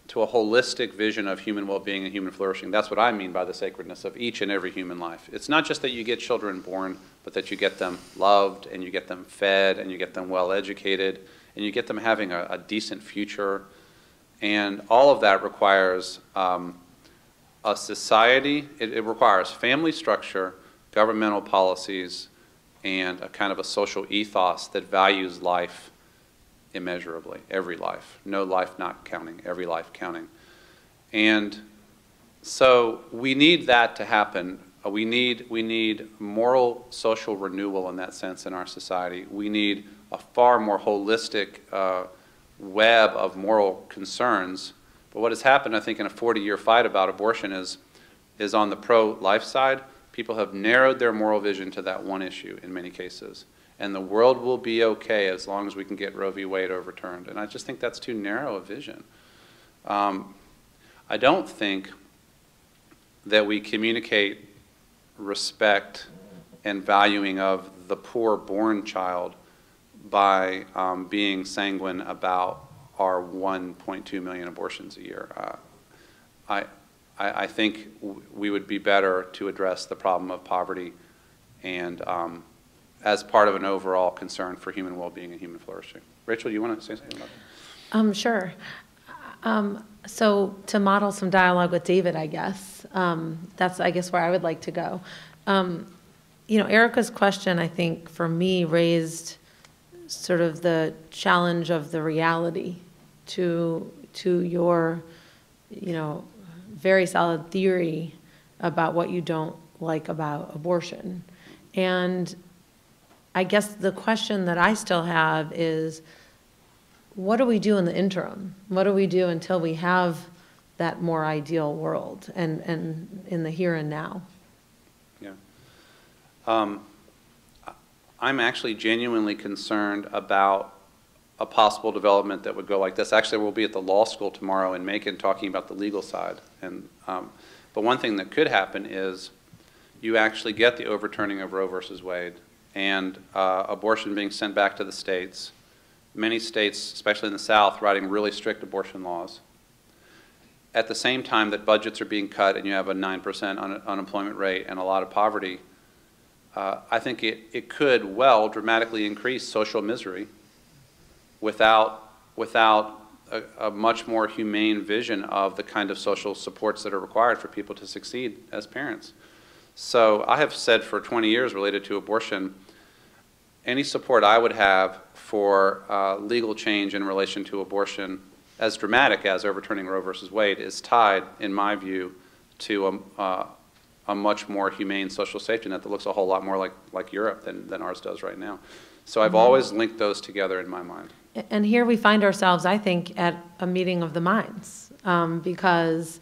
to a holistic vision of human well-being and human flourishing. That's what I mean by the sacredness of each and every human life. It's not just that you get children born, but that you get them loved, and you get them fed, and you get them well-educated, and you get them having a decent future. And all of that requires a society. It requires family structure, governmental policies, and a kind of a social ethos that values life immeasurably, every life. No life not counting, every life counting. And so we need that to happen. We need moral social renewal in that sense in our society. We need a far more holistic web of moral concerns. But what has happened, I think, in a 40-year fight about abortion is on the pro-life side, people have narrowed their moral vision to that one issue in many cases. And the world will be okay as long as we can get Roe v. Wade overturned. And I just think that's too narrow a vision. I don't think that we communicate respect and valuing of the poor born child by being sanguine about are 1.2 million abortions a year. I think we would be better to address the problem of poverty and as part of an overall concern for human well-being and human flourishing. Rachel, you want to say something about that? Sure. So to model some dialogue with David, I guess, that's, I guess, where I would like to go. You know, Erica's question, I think, for me, raised sort of the challenge of the reality to your, you know, very solid theory about what you don't like about abortion. And I guess the question that I still have is, what do we do in the interim? What do we do until we have that more ideal world and in the here and now? Yeah. I'm actually genuinely concerned about a possible development that would go like this. Actually, we'll be at the law school tomorrow in Macon talking about the legal side. And, but one thing that could happen is you actually get the overturning of Roe versus Wade and abortion being sent back to the states. Many states, especially in the South, writing really strict abortion laws. At the same time that budgets are being cut and you have a 9% unemployment rate and a lot of poverty, I think it could well dramatically increase social misery without a much more humane vision of the kind of social supports that are required for people to succeed as parents. So I have said for 20 years related to abortion, any support I would have for legal change in relation to abortion, as dramatic as overturning Roe versus Wade, is tied, in my view, to a much more humane social safety net that looks a whole lot more like Europe than ours does right now. So I've always linked those together in my mind. And here we find ourselves, I think, at a meeting of the minds, because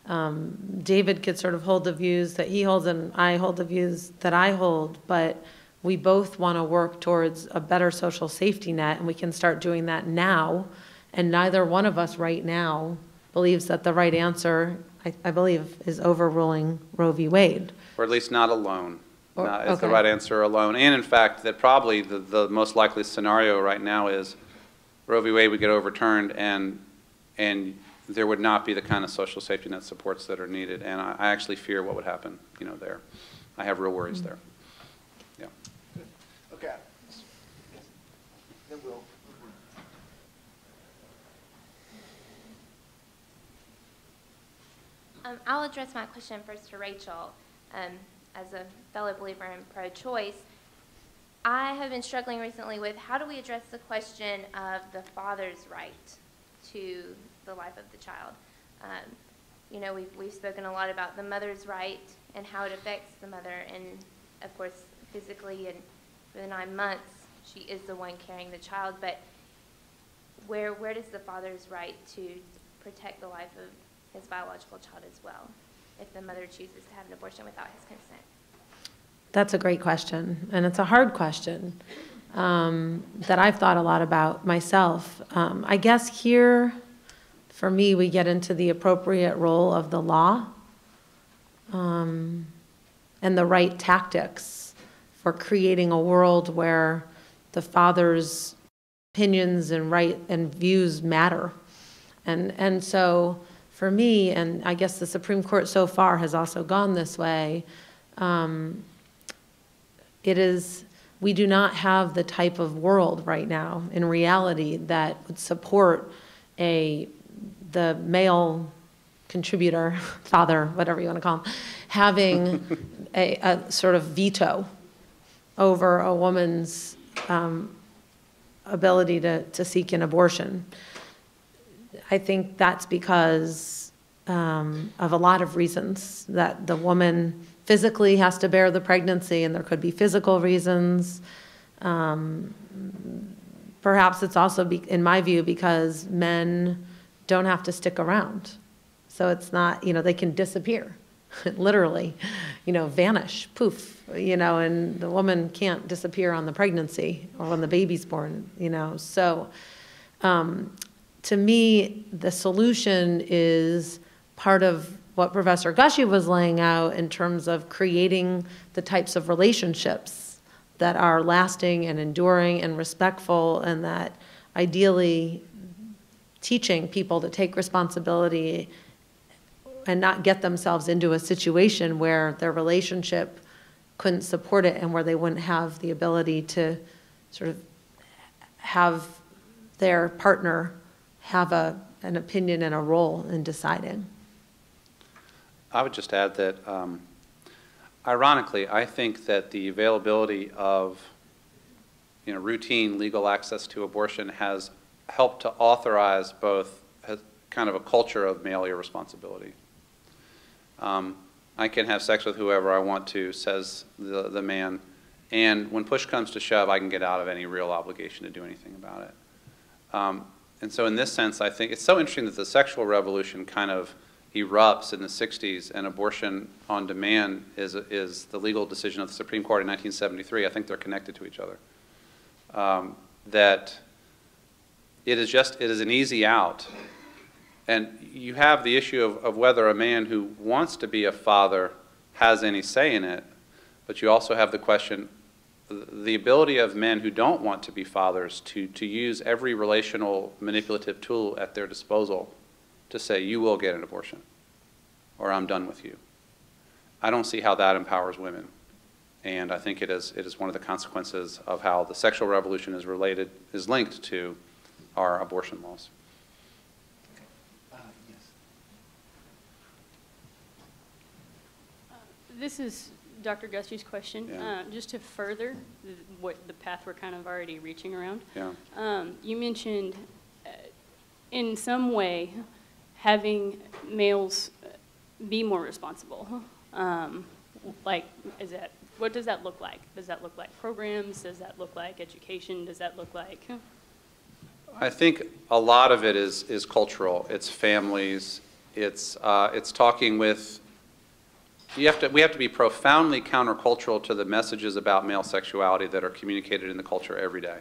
David could sort of hold the views that he holds and I hold the views that I hold, but we both want to work towards a better social safety net, and we can start doing that now, and neither one of us right now believes that the right answer, I believe, is overruling Roe v. Wade. Or at least not alone. Not okay. the right answer alone. And in fact, that probably the most likely scenario right now is Roe v. Wade would get overturned and there would not be the kind of social safety net supports that are needed. And I actually fear what would happen, you know, there. I have real worries there. Yeah. Okay. Then we'll. I'll address my question first to Rachel. As a fellow believer in pro-choice, I have been struggling recently with how do we address the question of the father's right to the life of the child. You know, we've spoken a lot about the mother's right and how it affects the mother, and of course, physically and for the 9 months, she is the one carrying the child, but where does the father's right to protect the life of his biological child as well, if the mother chooses to have an abortion without his consent? That's a great question, and it's a hard question that I've thought a lot about myself. I guess here, for me, we get into the appropriate role of the law and the right tactics for creating a world where the father's opinions and views matter. And so for me, and I guess the Supreme Court so far has also gone this way, we do not have the type of world right now in reality that would support the male contributor, father, whatever you want to call him, having a sort of veto over a woman's ability to seek an abortion. I think that's because of a lot of reasons, that the woman physically has to bear the pregnancy, and there could be physical reasons. Perhaps it's also, in my view, because men don't have to stick around. So it's not, they can disappear, literally, vanish, poof, and the woman can't disappear on the pregnancy or when the baby's born, So to me, the solution is part of what Professor Gushy was laying out in terms of creating the types of relationships that are lasting and enduring and respectful, and that ideally teaching people to take responsibility and not get themselves into a situation where their relationship couldn't support it and where they wouldn't have the ability to sort of have their partner have an opinion and a role in deciding. I would just add that, ironically, I think that the availability of routine legal access to abortion has helped to authorize both kind of a culture of male irresponsibility. I can have sex with whoever I want to, says the man, and when push comes to shove, I can get out of any real obligation to do anything about it. And so in this sense, I think it's so interesting that the sexual revolution kind of erupts in the 60s, and abortion on demand is the legal decision of the Supreme Court in 1973. I think they're connected to each other. That it is an easy out. And you have the issue of whether a man who wants to be a father has any say in it, but you also have the question, the ability of men who don't want to be fathers to use every relational manipulative tool at their disposal to say, you will get an abortion, or I'm done with you. I don't see how that empowers women. And I think it is one of the consequences of how the sexual revolution is linked to our abortion laws. This is Dr. Gushy's question. Yeah. Just to further what the path we're kind of already reaching around. Yeah. You mentioned in some way having males be more responsible. Like, what does that look like? Does that look like programs? Does that look like education? Does that look like? I think a lot of it is cultural. It's families. It's talking with. We have to be profoundly countercultural to the messages about male sexuality that are communicated in the culture every day.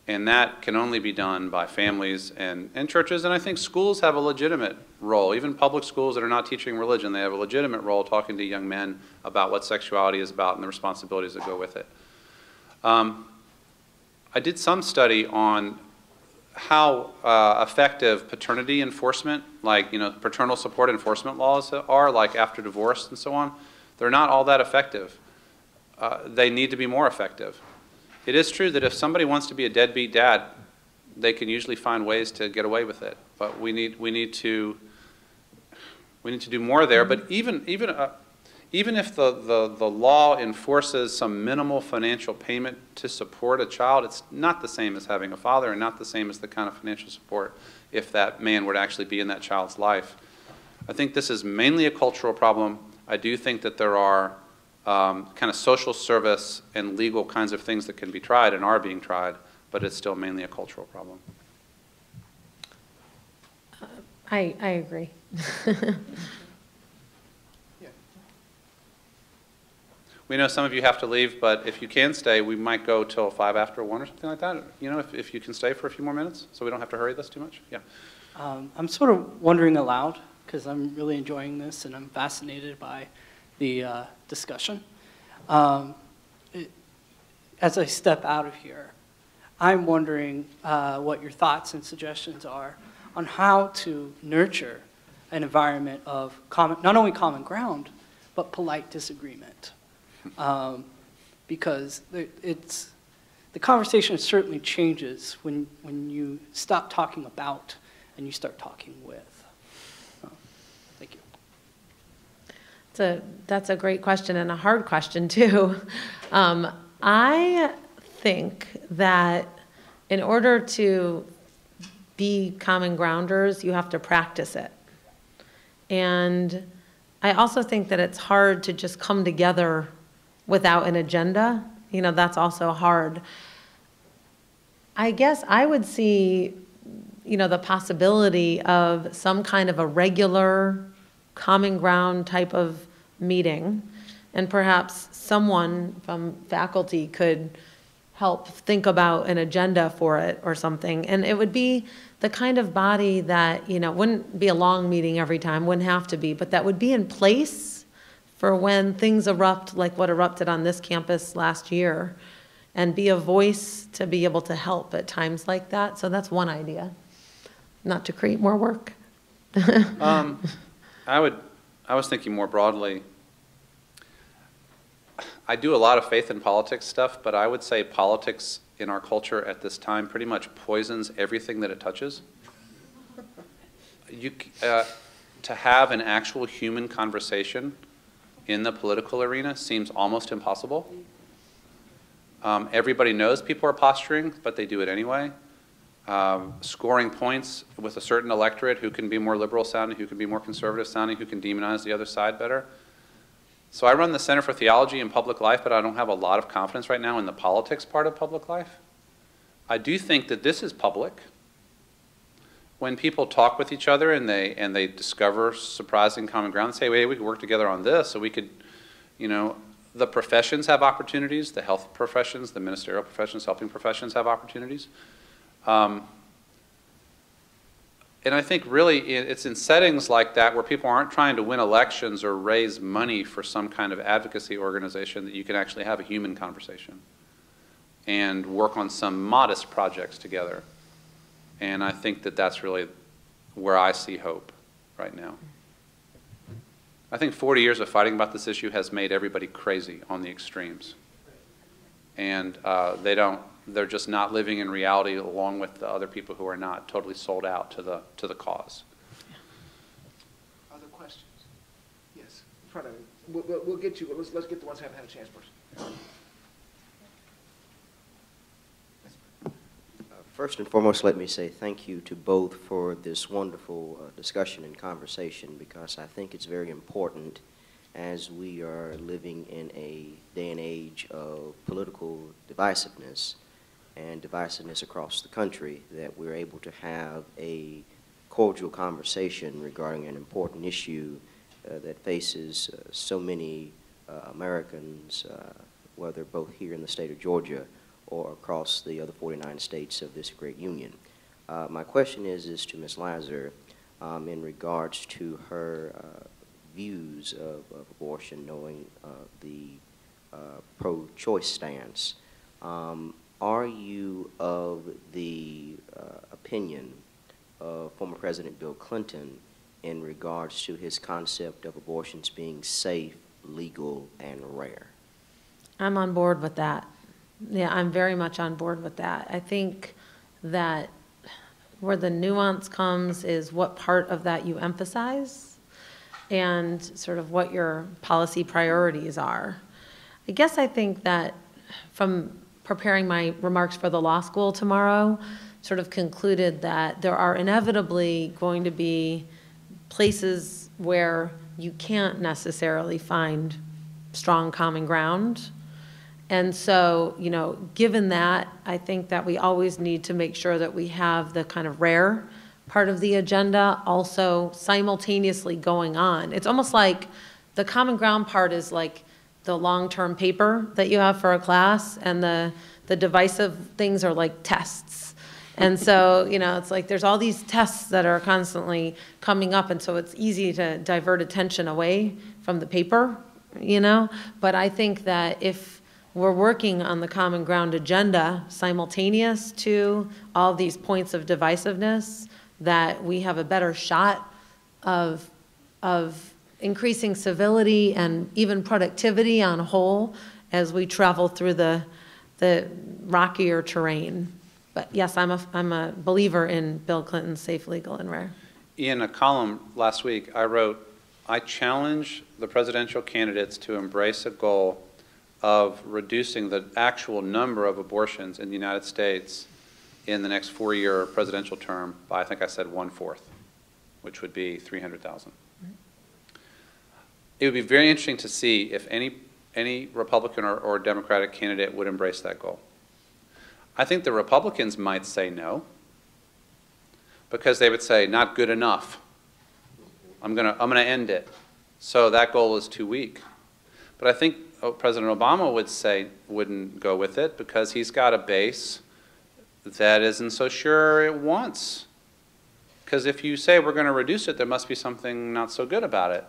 And that can only be done by families and churches, and I think schools have a legitimate role. Even public schools that are not teaching religion, they have a legitimate role talking to young men about what sexuality is about and the responsibilities that go with it. I did some study on how effective paternity enforcement, like paternal support enforcement laws are, like after divorce and so on. They're not all that effective. They need to be more effective. It is true that if somebody wants to be a deadbeat dad, they can usually find ways to get away with it. But we need to do more there. But even if the law enforces some minimal financial payment to support a child, it's not the same as having a father, and not the same as the kind of financial support if that man were to actually be in that child's life. I think this is mainly a cultural problem. I do think that there are kind of social service and legal kinds of things that can be tried and are being tried, but it's still mainly a cultural problem. I agree. We know some of you have to leave, but if you can stay, we might go till 5 after 1 or something like that. If you can stay for a few more minutes, so we don't have to hurry this too much. Yeah. I'm sort of wondering aloud, because I'm really enjoying this and I'm fascinated by the discussion. As I step out of here, I'm wondering what your thoughts and suggestions are on how to nurture an environment of not only common ground, but polite disagreement. Because the conversation certainly changes when you stop talking about and you start talking with. Thank you. That's a great question and a hard question too. I think that in order to be common grounders, you have to practice it. And I also think that it's hard to just come together without an agenda. That's also hard. I guess I would see, the possibility of some kind of a regular common ground type of meeting, and perhaps someone from faculty could help think about an agenda for it or something. And it would be the kind of body that, wouldn't be a long meeting every time, wouldn't have to be, but that would be in place for when things erupt like what erupted on this campus last year, and be a voice to be able to help at times like that. So that's one idea. not to create more work? I was thinking more broadly. I do a lot of faith in politics stuff, but I would say politics in our culture at this time pretty much poisons everything that it touches. To have an actual human conversation in the political arena seems almost impossible. Everybody knows people are posturing, but they do it anyway. Scoring points with a certain electorate who can be more liberal sounding, who can be more conservative sounding, who can demonize the other side better. So I run the Center for Theology and Public Life, but I don't have a lot of confidence right now in the politics part of public life. I do think that this is public. When people talk with each other and they discover surprising common ground, say, wait, we could work together on this, so we could, the professions have opportunities, the health professions, the ministerial professions, helping professions have opportunities. And I think really it's in settings like that where people aren't trying to win elections or raise money for some kind of advocacy organization that you can actually have a human conversation and work on some modest projects together. And I think that that's really where I see hope right now. I think 40 years of fighting about this issue has made everybody crazy on the extremes. And they're just not living in reality along with the other people who are not totally sold out to the cause. Other questions? Yes, in front of me. We'll get you, let's get the ones who haven't had a chance first. First and foremost, let me say thank you to both for this wonderful discussion and conversation, because I think it's very important as we are living in a day and age of political divisiveness and divisiveness across the country, that we're able to have a cordial conversation regarding an important issue that faces so many Americans, whether both here in the state of Georgia or across the other 49 states of this great union. My question is to Ms. Lazer in regards to her views of abortion, knowing the pro-choice stance. Are you of the opinion of former President Bill Clinton in regards to his concept of abortions being safe, legal, and rare? I'm on board with that. Yeah, I'm very much on board with that. I think that where the nuance comes is what part of that you emphasize and sort of what your policy priorities are. I guess I think that from preparing my remarks for the law school tomorrow, sort of concluded that there are inevitably going to be places where you can't necessarily find strong common ground. And so, given that, I think that we always need to make sure that we have the kind of rare part of the agenda also simultaneously going on. It's almost like the common ground part is like the long-term paper that you have for a class, and the divisive things are like tests. And so, it's like there's all these tests that are constantly coming up, and so it's easy to divert attention away from the paper, But I think that if we're working on the common ground agenda simultaneous to all these points of divisiveness, that we have a better shot of increasing civility and even productivity on a whole as we travel through the rockier terrain. But yes, I'm a believer in Bill Clinton's safe, legal, and rare. In a column last week, I wrote, I challenge the presidential candidates to embrace a goal of reducing the actual number of abortions in the United States in the next 4-year presidential term by, I think I said 1/4, which would be 300,000. It would be very interesting to see if any Republican or Democratic candidate would embrace that goal. I think the Republicans might say no, because they would say, not good enough. I'm gonna end it. So that goal is too weak. But I think President Obama wouldn't go with it, because he's got a base that isn't so sure it wants. Because if you say we're going to reduce it, there must be something not so good about it.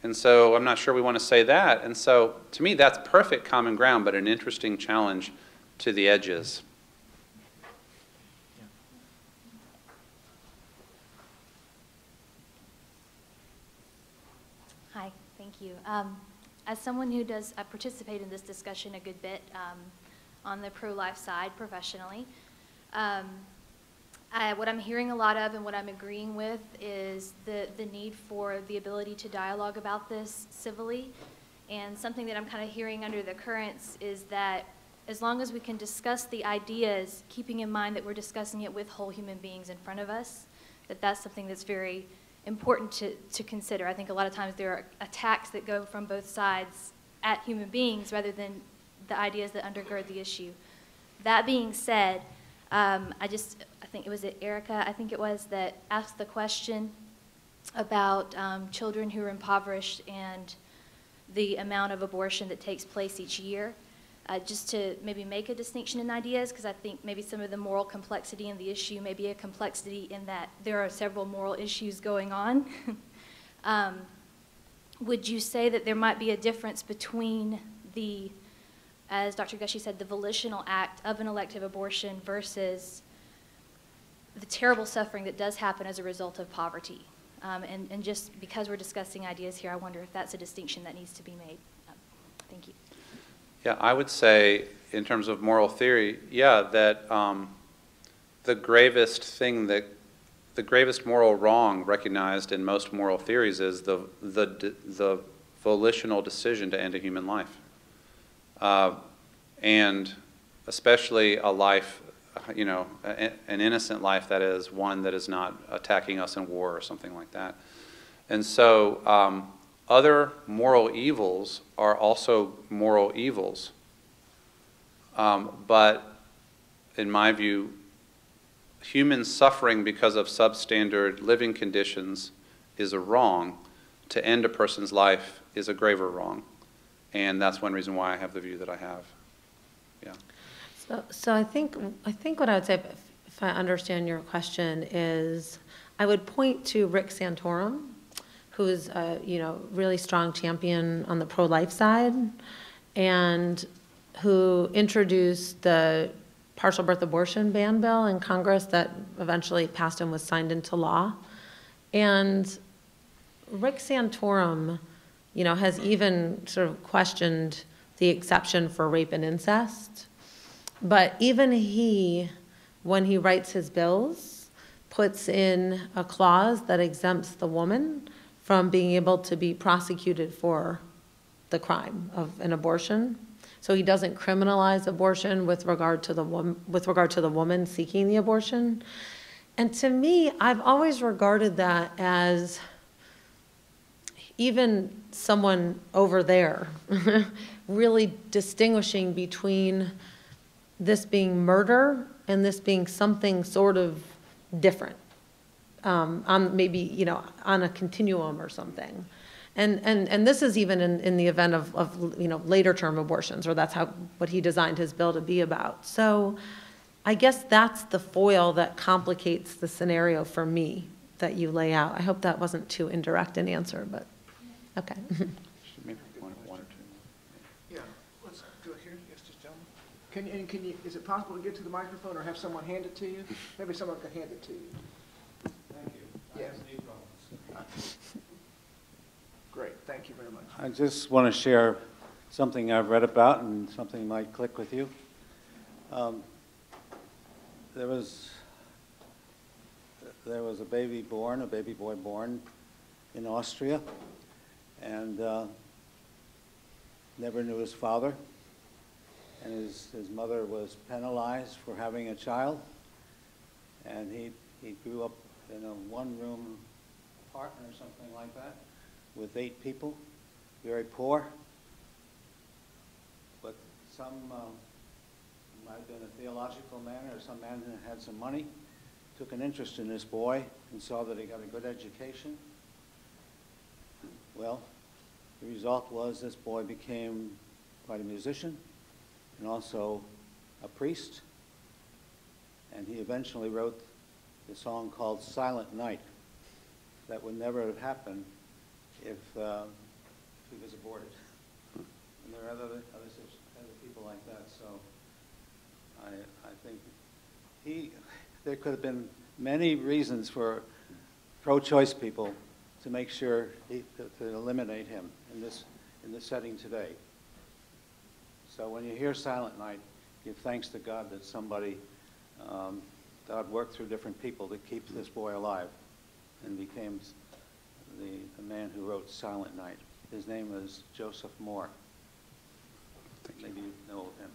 And so I'm not sure we want to say that. And so to me, that's perfect common ground, but an interesting challenge to the edges. you. As someone who does participate in this discussion a good bit on the pro-life side professionally, what I'm hearing a lot of and what I'm agreeing with is the need for the ability to dialogue about this civilly. And something that I'm kind of hearing under the currents is that as long as we can discuss the ideas, keeping in mind that we're discussing it with whole human beings in front of us, that's something that's very important to consider. I think a lot of times there are attacks that go from both sides at human beings rather than the ideas that undergird the issue. That being said, I think it was Erica, I think it was, that asked the question about children who are impoverished and the amount of abortion that takes place each year. Just to maybe make a distinction in ideas, because I think maybe some of the moral complexity in the issue may be a complexity in that there are several moral issues going on. Would you say that there might be a difference between the, as Dr. Gushy said, the volitional act of an elective abortion versus the terrible suffering that does happen as a result of poverty? And just because we're discussing ideas here, I wonder if that's a distinction that needs to be made. Thank you. Yeah, I would say, in terms of moral theory, yeah, that the gravest moral wrong recognized in most moral theories is the volitional decision to end a human life, and especially a life, an innocent life, that is one that is not attacking us in war or something like that. And so other moral evils are also moral evils. But in my view, human suffering because of substandard living conditions is a wrong. To end a person's life is a graver wrong. And that's one reason why I have the view that I have. Yeah. So I think what I would say, if I understand your question, is I would point to Rick Santorum, who's a really strong champion on the pro-life side, and who introduced the partial birth abortion ban bill in Congress that eventually passed and was signed into law. And Rick Santorum, has even sort of questioned the exception for rape and incest. But even he, when he writes his bills, puts in a clause that exempts the woman from being able to be prosecuted for the crime of an abortion. So he doesn't criminalize abortion with regard to the woman seeking the abortion. And to me, I've always regarded that as even someone over there really distinguishing between this being murder and this being something sort of different. On maybe, on a continuum or something. And this is even in the event of later term abortions, or that's what he designed his bill to be about. So I guess that's the foil that complicates the scenario for me that you lay out. I hope that wasn't too indirect an answer, but okay. Maybe one or two. Yeah, let's do it here. Yes, just gentlemen. Can you, is it possible to get to the microphone or have someone hand it to you? Maybe someone can hand it to you. Thank you. Yes. Great, thank you very much. I just want to share something I've read about and something might click with you. There was a baby boy born in Austria, and never knew his father. And his mother was penalized for having a child, and he grew up in a one-room apartment or something like that with 8 people, very poor. But some might have been a theological man or some man who had some money, took an interest in this boy and saw that he got a good education. Well, the result was this boy became quite a musician and also a priest, and he eventually wrote the song called Silent Night. That would never have happened if he was aborted. And there are other people like that, so I think there could have been many reasons for pro-choice people to make sure to eliminate him. in this setting today. So when you hear Silent Night, give thanks to God that somebody, God worked through different people to keep this boy alive and became the man who wrote Silent Night. His name is Joseph Moore. Maybe you know of him.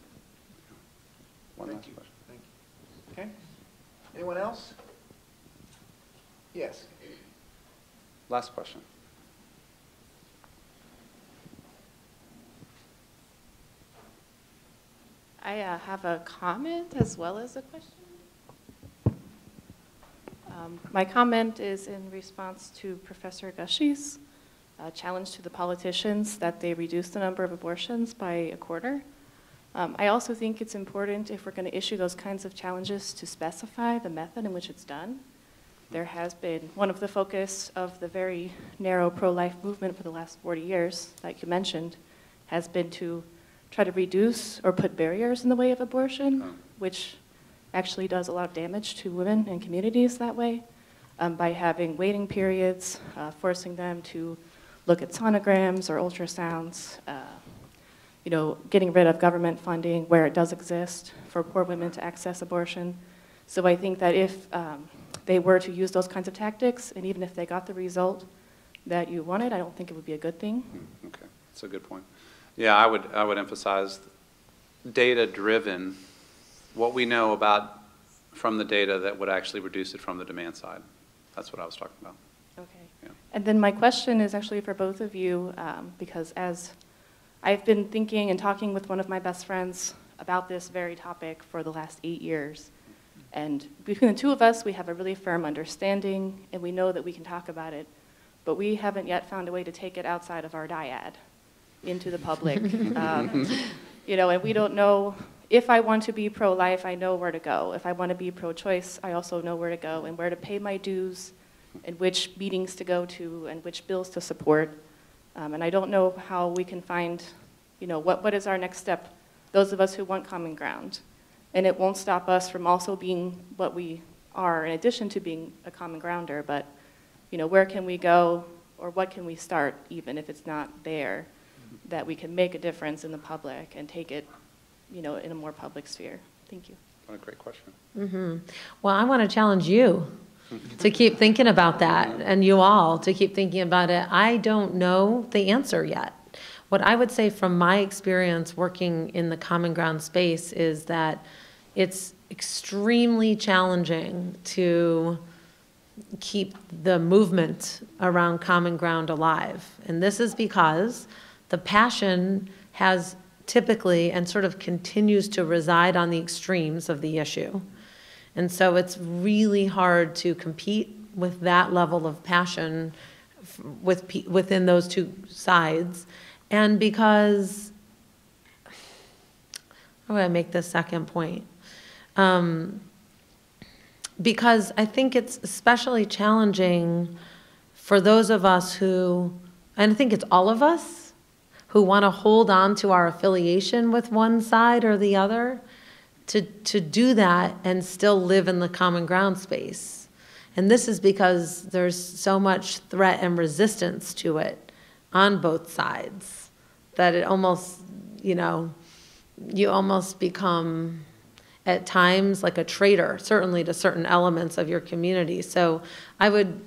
One Thank last you. question. Thank you. Okay. Anyone else? Yes. Last question. I have a comment as well as a question. My comment is in response to Professor Gushy's challenge to the politicians that they reduce the number of abortions by a quarter. I also think it's important, if we're going to issue those kinds of challenges, to specify the method in which it's done. There has been one of the focus of the very narrow pro-life movement for the last 40 years, like you mentioned, has been to try to reduce or put barriers in the way of abortion, which actually does a lot of damage to women and communities that way, by having waiting periods, forcing them to look at sonograms or ultrasounds, you know, getting rid of government funding where it does exist for poor women to access abortion. So I think that if they were to use those kinds of tactics, and even if they got the result that you wanted, I don't think it would be a good thing. Okay, that's a good point. Yeah, I would emphasize data-driven, what we know about from the data that would actually reduce it from the demand side. That's what I was talking about. Okay. Yeah. And then my question is actually for both of you, because as I've been thinking and talking with one of my best friends about this very topic for the last 8 years. And between the two of us, we have a really firm understanding, and we know that we can talk about it, but we haven't yet found a way to take it outside of our dyad into the public. You know, and we don't know, if I want to be pro-life, I know where to go. If I want to be pro-choice, I also know where to go and where to pay my dues and which meetings to go to and which bills to support. And I don't know how we can find, you know, what is our next step, those of us who want common ground. And it won't stop us from also being what we are in addition to being a common grounder, but, you know, where can we go or what can we start even if it's not there, that we can make a difference in the public and take it, you know, in a more public sphere. Thank you. What a great question. Mm-hmm. Well, I want to challenge you to keep thinking about that, and you all to keep thinking about it. I don't know the answer yet. What I would say from my experience working in the common ground space is that it's extremely challenging to keep the movement around common ground alive. And this is because the passion has typically and sort of continues to reside on the extremes of the issue. And so it's really hard to compete with that level of passion within those two sides. And because, how would I make this second point? Because I think it's especially challenging for those of us who, and I think it's all of us, who want to hold on to our affiliation with one side or the other, to do that and still live in the common ground space. And this is because there's so much threat and resistance to it on both sides that it almost, you know, you almost become at times like a traitor, certainly to certain elements of your community. So I would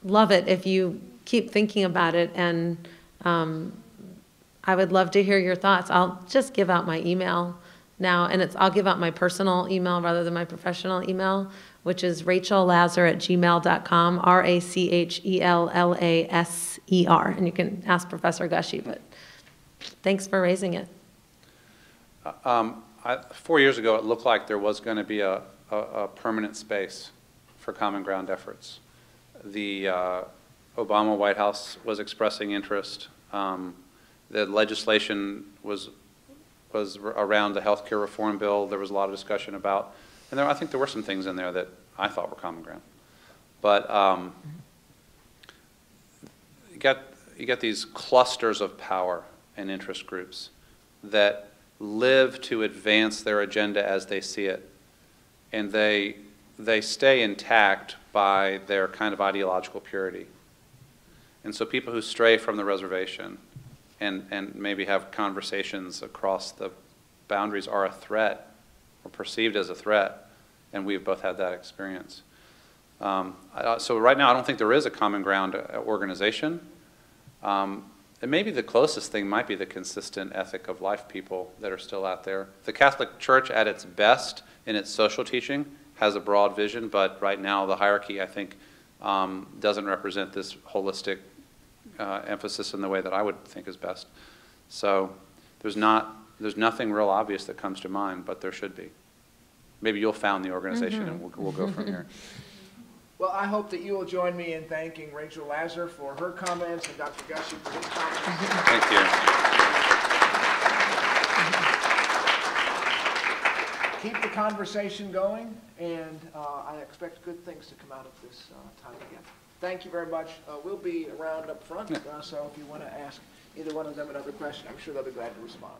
love it if you keep thinking about it, and I would love to hear your thoughts. I'll just give out my email now, and I'll give out my personal email rather than my professional email, which is rachel.lazer@gmail.com, RACHELLASER. And you can ask Professor Gushy, but thanks for raising it. 4 years ago, it looked like there was going to be a permanent space for common ground efforts. The Obama White House was expressing interest. The legislation was around the health care reform bill. There was a lot of discussion about, and I think there were some things in there that I thought were common ground. But you get these clusters of power and interest groups that live to advance their agenda as they see it, and they stay intact by their kind of ideological purity. And so people who stray from the reservation and maybe have conversations across the boundaries are a threat or perceived as a threat, and we've both had that experience. So right now I don't think there is a common ground organization. And maybe the closest thing might be the consistent ethic of life people that are still out there. The Catholic Church at its best in its social teaching has a broad vision, but right now the hierarchy, I think, doesn't represent this holistic emphasis in the way that I would think is best. So there's nothing real obvious that comes to mind, but there should be. Maybe you'll found the organization and we'll go from here. Well, I hope that you will join me in thanking Rachel Lazer for her comments and Dr. Gushy for his comments. Thank you. Keep the conversation going, and I expect good things to come out of this time together. Thank you very much. We'll be around up front, so if you want to ask either one of them another question, I'm sure they'll be glad to respond.